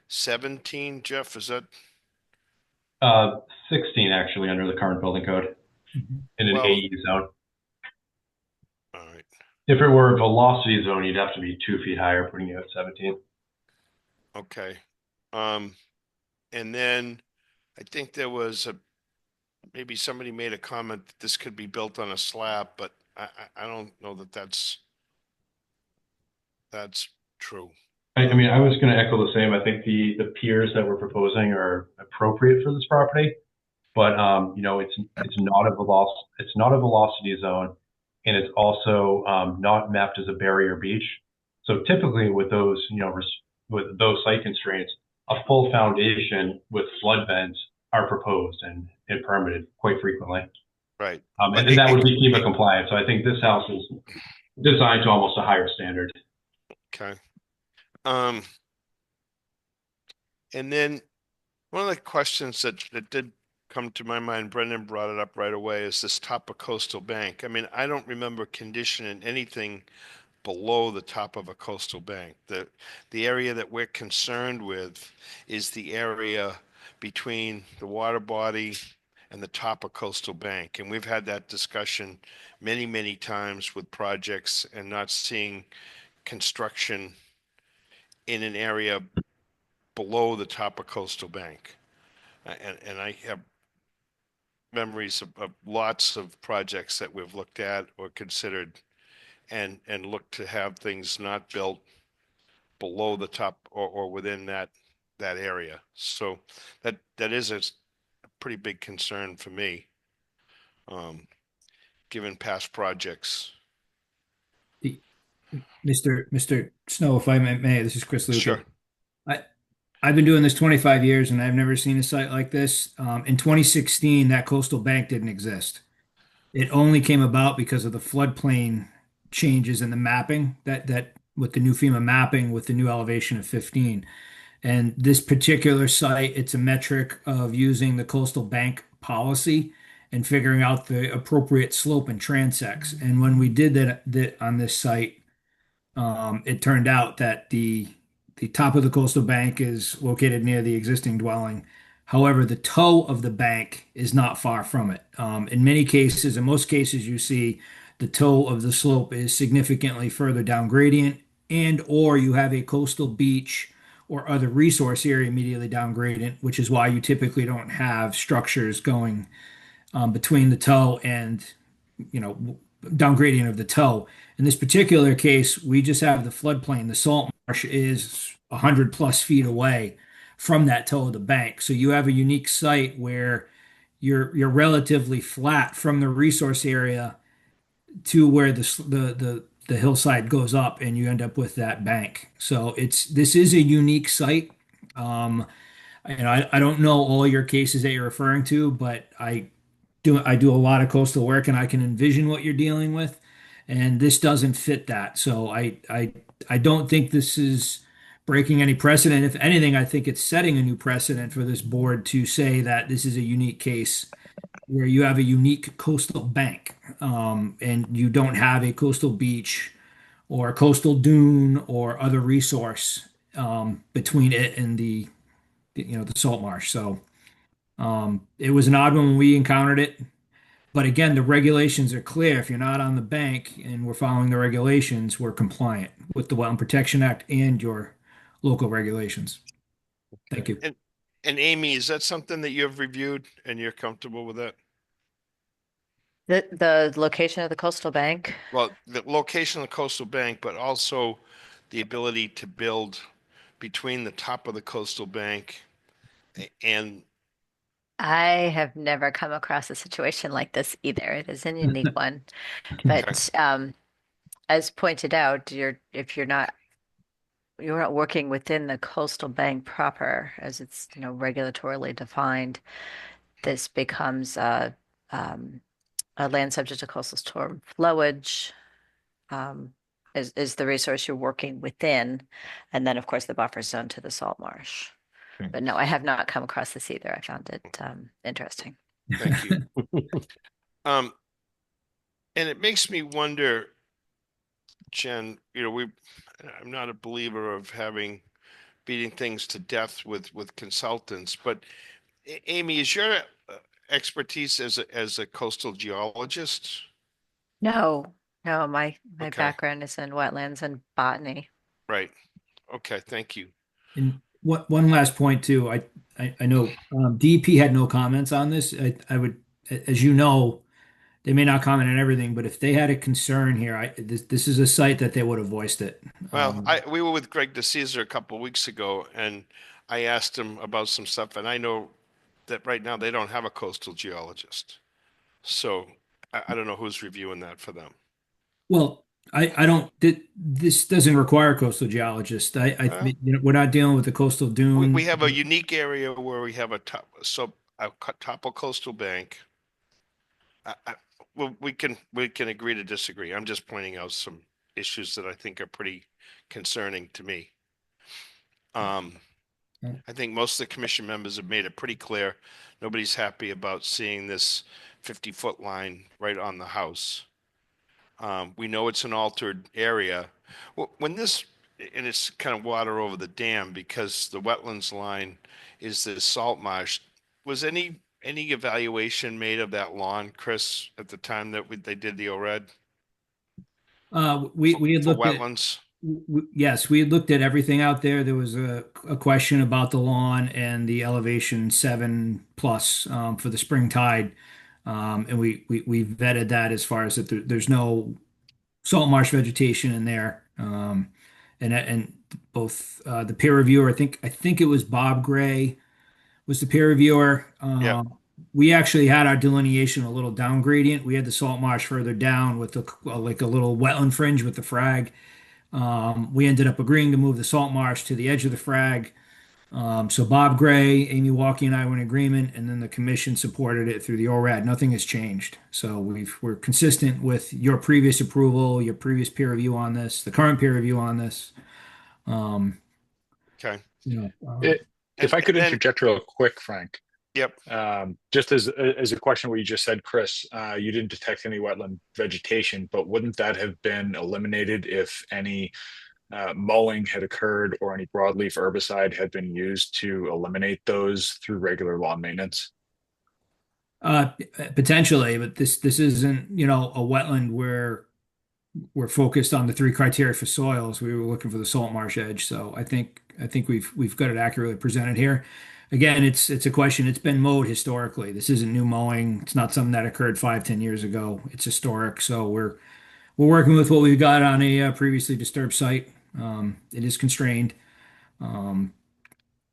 17. Jeff, is that? 16 actually under the current building code in an Well, AE zone. all right. If it were a velocity zone, you'd have to be 2 feet higher, putting you at 17. Okay. And then I think there was maybe somebody made a comment that this could be built on a slab, but I don't know that that's true. I mean, I was going to echo the same. I think the piers that we're proposing are appropriate for this property, but you know, it's not a velocity zone, and it's also not mapped as a barrier beach. So typically, with those, you know, with those site constraints, a full foundation with flood vents are proposed and permitted quite frequently. Right. And that would be FEMA compliant. So I think this house is designed to almost a higher standard. Okay. And then one of the questions that did come to my mind, Brendan brought it up right away, is this top of coastal bank. I mean, I don't remember conditioning anything below the top of a coastal bank. The area that we're concerned with is the area between the water body and the top of coastal bank. And we've had that discussion many, many times with projects and not seeing construction in an area below the top of coastal bank. And I have memories of lots of projects that we've looked at or considered and look to have things not built below the top or within that area. So that is a pretty big concern for me, given past projects. Mr. Snow, if I may, this is Chris Luca. Sure. I've been doing this 25 years and I've never seen a site like this. In 2016, that coastal bank didn't exist. It only came about because of the floodplain changes in the mapping that with the new FEMA mapping with the new elevation of 15. And this particular site, it's a metric of using the coastal bank policy and figuring out the appropriate slope and transects. And when we did that on this site, it turned out that the top of the coastal bank is located near the existing dwelling. However, the toe of the bank is not far from it. In most cases, you see the toe of the slope is significantly further down gradient, and or you have a coastal beach or other resource area immediately down gradient, which is why you typically don't have structures going between the toe and, you know, down gradient of the toe. In this particular case, we just have the floodplain. The salt marsh is 100 plus feet away from that toe of the bank. So you have a unique site where you're relatively flat from the resource area to where the hillside goes up, and you end up with that bank. So this is a unique site. And I don't know all your cases that you're referring to, but I do a lot of coastal work and I can envision what you're dealing with, and this doesn't fit that. So I don't think this is breaking any precedent. If anything, I think it's setting a new precedent for this board to say that this is a unique case where you have a unique coastal bank, and you don't have a coastal beach or a coastal dune or other resource between it and the salt marsh. So it was an odd one when we encountered it. But again, the regulations are clear. If you're not on the bank and we're following the regulations, we're compliant with the Wetland Protection Act and your local regulations. Thank you. And Amy, is that something that you have reviewed and you're comfortable with that? The location of the coastal bank. Well, the location of the coastal bank, but also the ability to build between the top of the coastal bank and I have never come across a situation like this either. It is a unique one. But as pointed out, if you're not working within the coastal bank proper, as it's, regulatorily defined, this becomes a land subject to coastal storm flowage, is the resource you're working within. And then, of course, the buffer zone to the salt marsh. But no, I have not come across this either. I found it interesting. Thank you. And it makes me wonder, Jen, I'm not a believer of beating things to death with consultants, but Amy, is your expertise as a coastal geologist? No, no, my Okay. background is in wetlands and botany. Right. Okay, thank you. And one last point too. I know DEP had no comments on this. I would, as you know, they may not comment on everything, but if they had a concern here, this is a site that they would have voiced it. Well, we were with Greg DeCesar a couple of weeks ago, and I asked him about some stuff, and I know that right now they don't have a coastal geologist. So I don't know who's reviewing that for them. Well, I don't. This doesn't require a coastal geologist. We're not dealing with the coastal dune. We have a unique area where we have a top of coastal bank. Well, we can agree to disagree. I'm just pointing out some issues that I think are pretty concerning to me. I think most of the commission members have made it pretty clear. Nobody's happy about seeing this 50-foot line right on the house. We know it's an altered area. When this, and it's kind of water over the dam because the wetlands line is the salt marsh. Was any evaluation made of that lawn, Chris, at the time that they did the ORED? We had for looked at wetlands. yes, we had looked at everything out there. There was a question about the lawn and the elevation 7+ for the spring tide, and we vetted that as far as that there's no salt marsh vegetation in there, and both the peer reviewer, I think it was Bob Gray was the peer reviewer. Yeah. We actually had our delineation a little down gradient. We had the salt marsh further down with like a little wetland fringe with the frag. We ended up agreeing to move the salt marsh to the edge of the frag. So Bob Gray, Amy Walkie, and I were in agreement, and then the commission supported it through the ORAD. Nothing has changed. So we're consistent with your previous approval, your previous peer review on this, the current peer review on this. Okay. If I could interject real quick, Frank. Yep. Just as a question what you just said, Chris, you didn't detect any wetland vegetation, but wouldn't that have been eliminated if any mowing had occurred or any broadleaf herbicide had been used to eliminate those through regular lawn maintenance? Potentially, but this isn't, a wetland where we're focused on the three criteria for soils. We were looking for the salt marsh edge. So I think we've got it accurately presented here. Again, it's a question. It's been mowed historically. This isn't new mowing. It's not something that occurred 5-10 years ago. It's historic. So we're working with what we've got on a previously disturbed site. It is constrained. And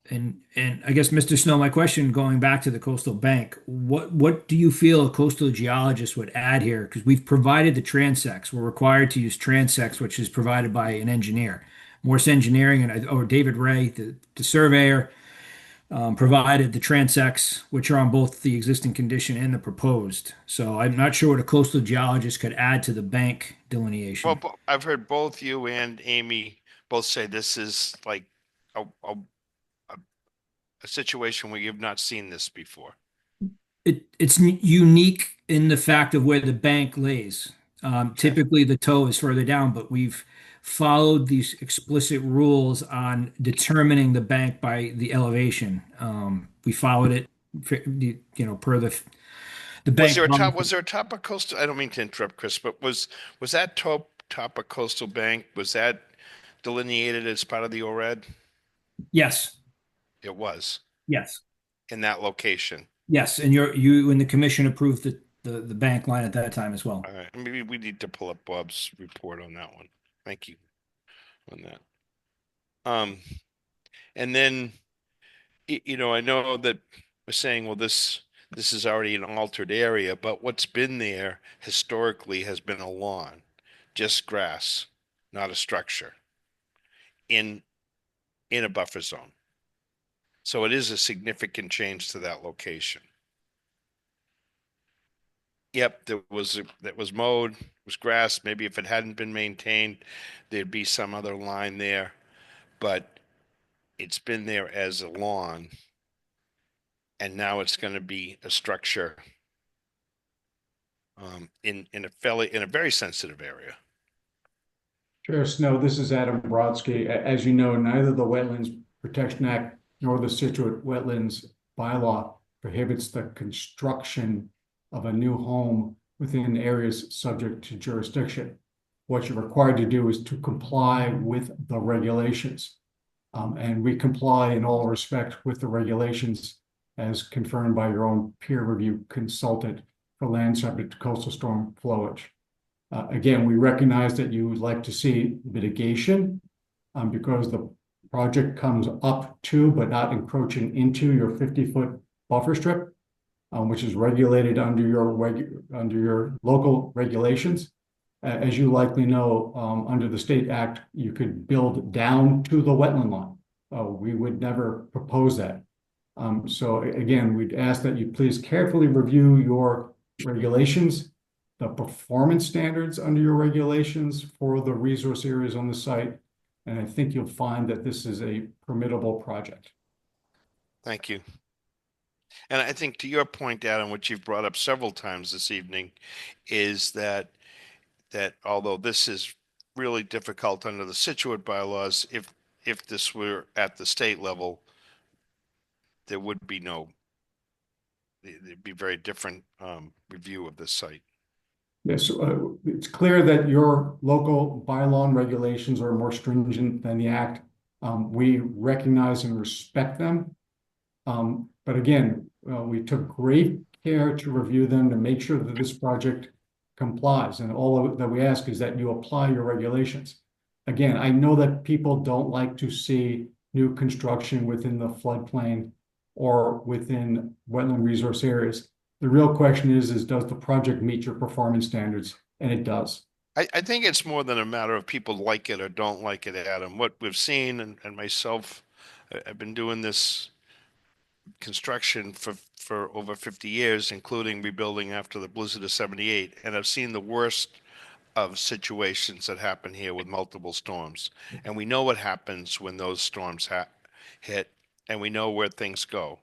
I guess, Mr. Snow, my question going back to the coastal bank, what do you feel a coastal geologist would add here? Because we've provided the transects. We're required to use transects, which is provided by an engineer. Morse Engineering or David Ray, the surveyor, provided the transects, which are on both the existing condition and the proposed. So I'm not sure what a coastal geologist could add to the bank delineation. Well, I've heard both you and Amy both say this is like a situation where you've not seen this before. It's unique in the fact of where the bank lays. Typically, the toe is further down, but we've followed these explicit rules on determining the bank by the elevation. We followed it, per the The Was bank there a promised. top, was there a top of coastal, I don't mean to interrupt, Chris, but was that top of coastal bank, was that delineated as part of the ORAD? Yes, It was yes, in that location. yes. And you and the commission approved the bank line at that time as well. All right, maybe we need to pull up Bob's report on that one. Thank you on that. And then, I know that we're saying, well, this is already an altered area, but what's been there historically has been a lawn, just grass, not a structure in a buffer zone. So it is a significant change to that location. Yep, that was mowed, was grass. Maybe if it hadn't been maintained, there'd be some other line there, but it's been there as a lawn, and now it's going to be a structure in a very sensitive area. Chair Snow, this is Adam Brodsky. As you know, neither the Wetlands Protection Act nor the Scituate Wetlands bylaw prohibits the construction of a new home within areas subject to jurisdiction. What you're required to do is to comply with the regulations. And we comply in all respect with the regulations as confirmed by your own peer review consultant for land subject to coastal storm flowage. Again, we recognize that you would like to see mitigation because the project comes up to, but not encroaching into your 50-foot buffer strip, which is regulated under your local regulations. As you likely know, under the state act, you could build down to the wetland line. We would never propose that. So again, we'd ask that you please carefully review your regulations, the performance standards under your regulations for the resource areas on the site. And I think you'll find that this is a permittable project. Thank you. And I think to your point, Adam, which you've brought up several times this evening, is that although this is really difficult under the Scituate bylaws, if this were at the state level, there would be there'd be very different review of this site. Yes, it's clear that your local bylaw and regulations are more stringent than the act. We recognize and respect them. But again, we took great care to review them to make sure that this project complies. And all that we ask is that you apply your regulations. Again, I know that people don't like to see new construction within the floodplain or within wetland resource areas. The real question is does the project meet your performance standards? And it does. I think it's more than a matter of people like it or don't like it, Adam. What we've seen, and myself, I've been doing this construction for over 50 years, including rebuilding after the blizzard of 78. And I've seen the worst of situations that happen here with multiple storms. And we know what happens when those storms hit, and we know where things go.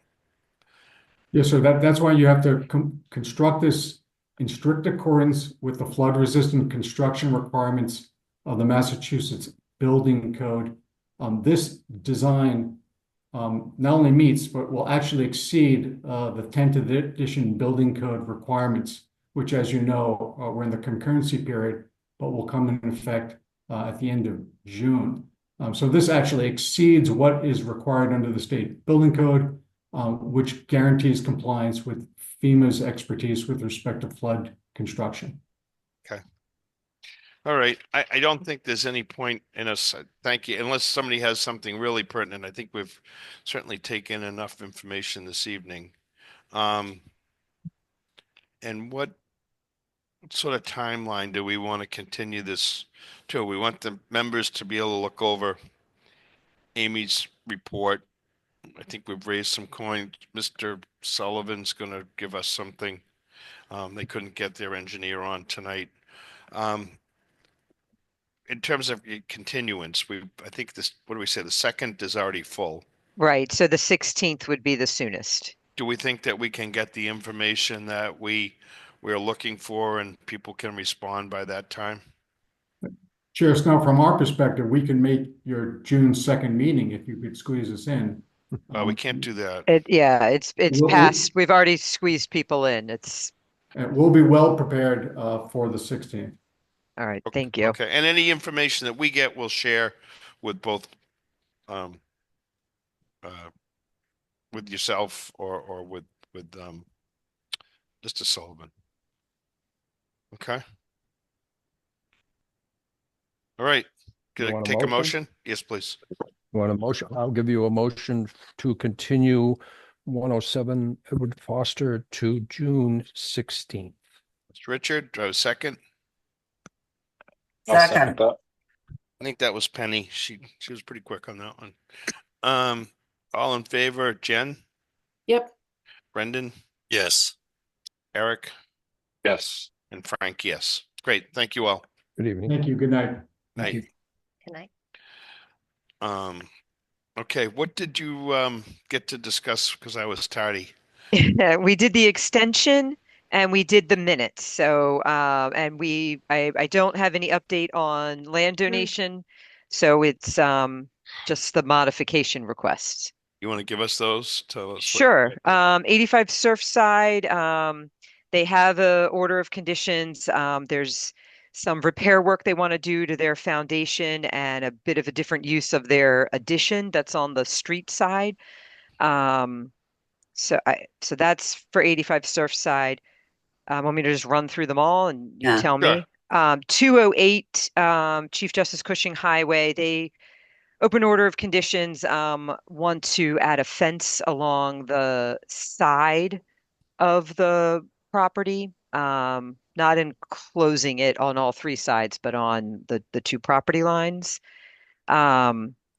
Yes, sir. That's why you have to construct this in strict accordance with the flood-resistant construction requirements of the Massachusetts Building Code. This design not only meets, but will actually exceed the 10th edition Building Code requirements, which, as you know, we're in the concurrency period, but will come in effect at the end of June. So this actually exceeds what is required under the state building code, which guarantees compliance with FEMA's expertise with respect to flood construction. Okay. All right. I don't think there's any point in us. Thank you. Unless somebody has something really pertinent. I think we've certainly taken enough information this evening. And what sort of timeline do we want to continue this to? We want the members to be able to look over Amy's report. I think we've raised some coin. Mr. Sullivan's going to give us something. They couldn't get their engineer on tonight. In terms of continuance, I think what do we say? The 2nd is already full. Right. So the 16th would be the soonest. Do we think that we can get the information that we're looking for and people can respond by that time? Chair Snow, from our perspective, we can make your June 2nd meeting if you could squeeze us in. We can't do that. It's past. We've already squeezed people in. And we'll be well prepared for the 16th. All right, thank you. Okay, and any information that we get, we'll share with both, um, uh, with yourself or with Mr. Sullivan. Okay. All right. You Could I want a take a motion? motion? Yes, please. You want a motion? I'll give you a motion to continue 107 Edward Foster to June 16th. Mr. Richard, do I have a second? I'll second Second. that. I think that was Penny. She was pretty quick on that one. All in favor, Jen, Yep. Brendan, Yes. Eric, Yes. and Frank, yes. Great. Thank you all. Good evening. Thank you. Good night. Night. Good night. Okay, what did you get to discuss? Because I was tardy. We did the extension and we did the minutes. So, and I don't have any update on land donation. So it's just the modification requests. You want to give us those? Tell us. Sure. 85 Surfside, they have a order of conditions. There's some repair work they want to do to their foundation and a bit of a different use of their addition that's on the street side. So that's for 85 Surfside. Want me to just run through them all and you Yeah. tell Sure. me? 208 Chief Justice Cushing Highway, they open order of conditions want to add a fence along the side of the property, not enclosing it on all three sides, but on the two property lines.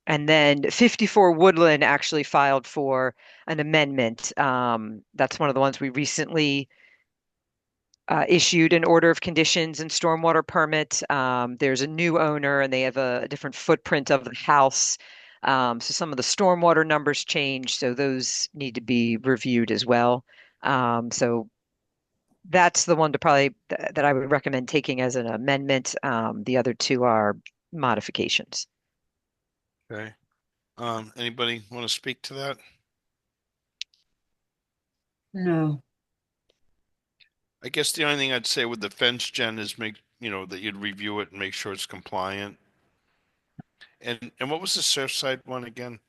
And then 54 Woodland actually filed for an amendment. That's one of the ones we recently issued an order of conditions and stormwater permit. There's a new owner and they have a different footprint of the house. So some of the stormwater numbers changed, so those need to be reviewed as well. So that's the one to probably that I would recommend taking as an amendment. The other two are modifications. Okay. Anybody want to speak to that? No. I guess the only thing I'd say with the fence, Jen, is that you'd review it and make sure it's compliant. And what was the Surfside one again?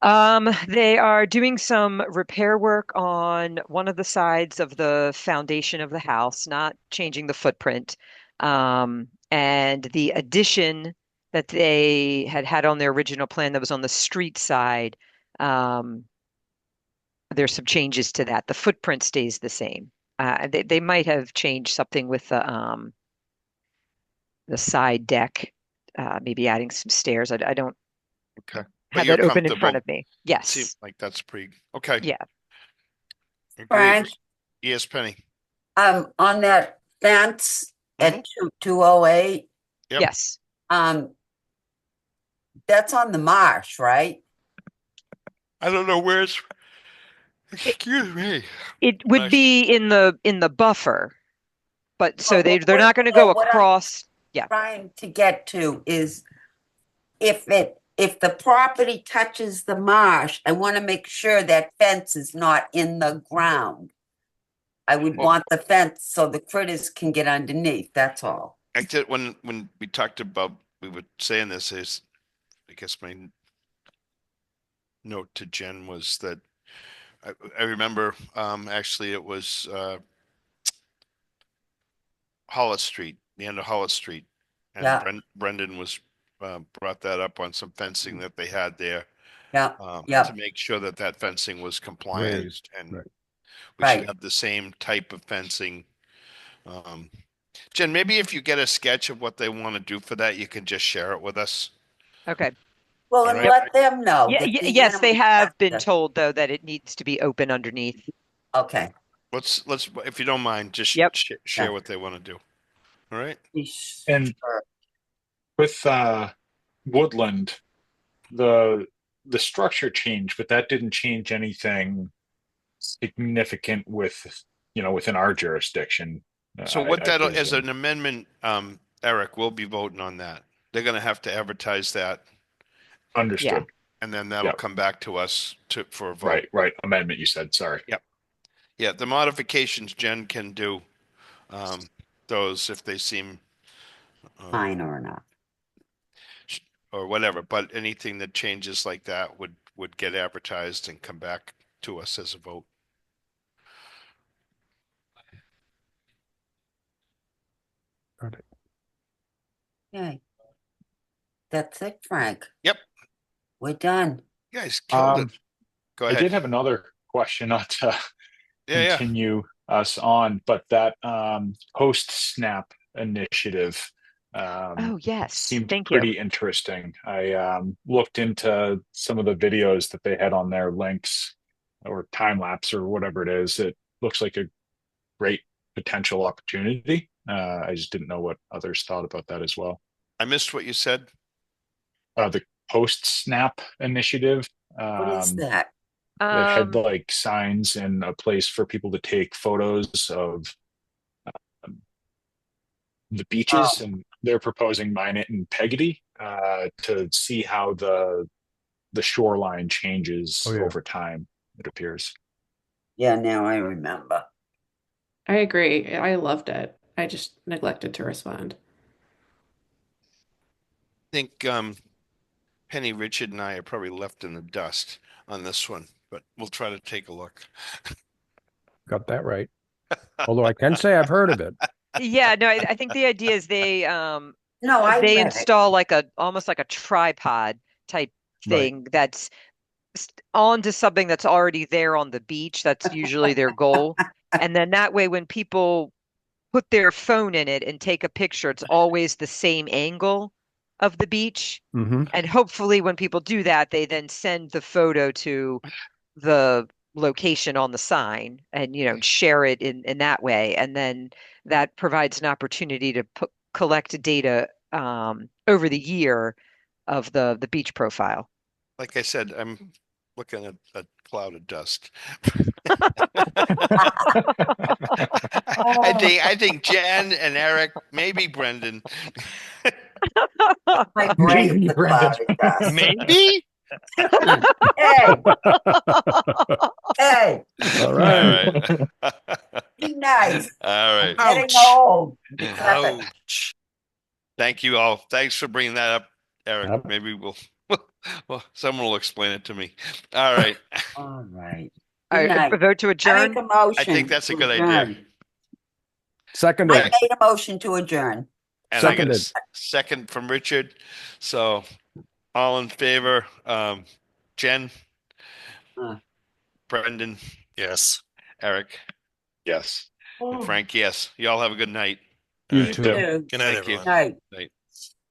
They are doing some repair work on one of the sides of the foundation of the house, not changing the footprint. And the addition that they had on their original plan that was on the street side, there's some changes to that. The footprint stays the same. They might have changed something with the side deck, maybe adding some stairs. I don't Okay. have you're that open in comfortable. front of me. Yes. Seems like that's pretty okay. Yeah. Agreed. Frank, Yes, Penny. on that fence Mm-hmm. at 208, Yep. Yes. that's on the marsh, right? I don't know where's. Excuse me. It would Nice. be in the buffer, but so Well, they're not going to go what I'm across. Yeah. trying to get to is if the property touches the marsh, I want to make sure that fence is not in the ground. I would want the fence so the critters can get underneath, that's all. I did when we talked about we were saying this is I guess my note to Jen was that I remember actually it was Hollis Street, the end of Hollis Street. And Yeah. Brendan was brought that up on some fencing that they had there. Yeah. To make sure that fencing was compliant Raised, and right. we Right. should have the same type of fencing. Jen, maybe if you get a sketch of what they want to do for that, you can just share it with us. Okay. Well, All and right. let them know. Yeah, that the yes, they animals have been to- told though that it needs to be open underneath. Okay. Let's if you don't mind, just Yep. share Yeah. what they want to do. All right. And with Woodland, the structure changed, but that didn't change anything significant within our jurisdiction. So what I that as presume. an amendment, Eric, we'll be voting on that. They're going to have to advertise that, Understood. and then that'll Yep. come back to us for a vote. Right. Amendment, you said. Sorry. Yep. Yeah, the modifications Jen can do, those if they seem Minor enough. or whatever, but anything that changes like that would get advertised and come back to us as a vote. Got it. Okay. That's it, Frank. Yep. We're done. You guys killed it. Go I ahead. did have another question, not to Yeah. continue us on, but that post snap initiative Oh, yes. seemed Thank you. pretty interesting. I looked into some of the videos that they had on their links or time lapse or whatever it is. It looks like a great potential opportunity. I just didn't know what others thought about that as well. I missed what you said. The post snap initiative. What is that? It had like signs and a place for people to take photos of the beaches, and they're proposing Minot and Peggotty to see how the shoreline changes over time, it appears. Yeah, now I remember. I agree. I loved it. I just neglected to respond. I think Penny, Richard, and I are probably left in the dust on this one, but we'll try to take a look. Got that right. Although I can say I've heard of it. Yeah, no, I think the idea is they No, I they read it. install like almost like a tripod type thing that's onto something that's already there on the beach. That's usually their goal. And then that way when people put their phone in it and take a picture, it's always the same angle of the beach. Mm-hmm. And hopefully when people do that, they then send the photo to the location on the sign and, share it in that way. And then that provides an opportunity to collect data over the year of the beach profile. Like I said, I'm looking at a cloud of dust. I think Jen and Eric, maybe Brendan. My brain's Maybe, a cloud Brendan. of dust. Maybe. Hey, hey, All All right. right. be nice. All right. I'm getting Ouch. old. Decrepit. Ouch. Thank you all. Thanks for bringing that up, Eric. Yep. Maybe well, someone will explain it to me. All right. All right. All Good right, night. a vote to I adjourn. make a motion. I think that's a to good adjourn. idea. Seconded. I made a motion to adjourn. And I got Seconded. a second from Richard. So all in favor, Jen, Uh. Brendan, Yes. Eric, Yes. and Frank, yes. You all have a good night. You All right. too. Two. Good night, Thank you. everyone. Night. Night.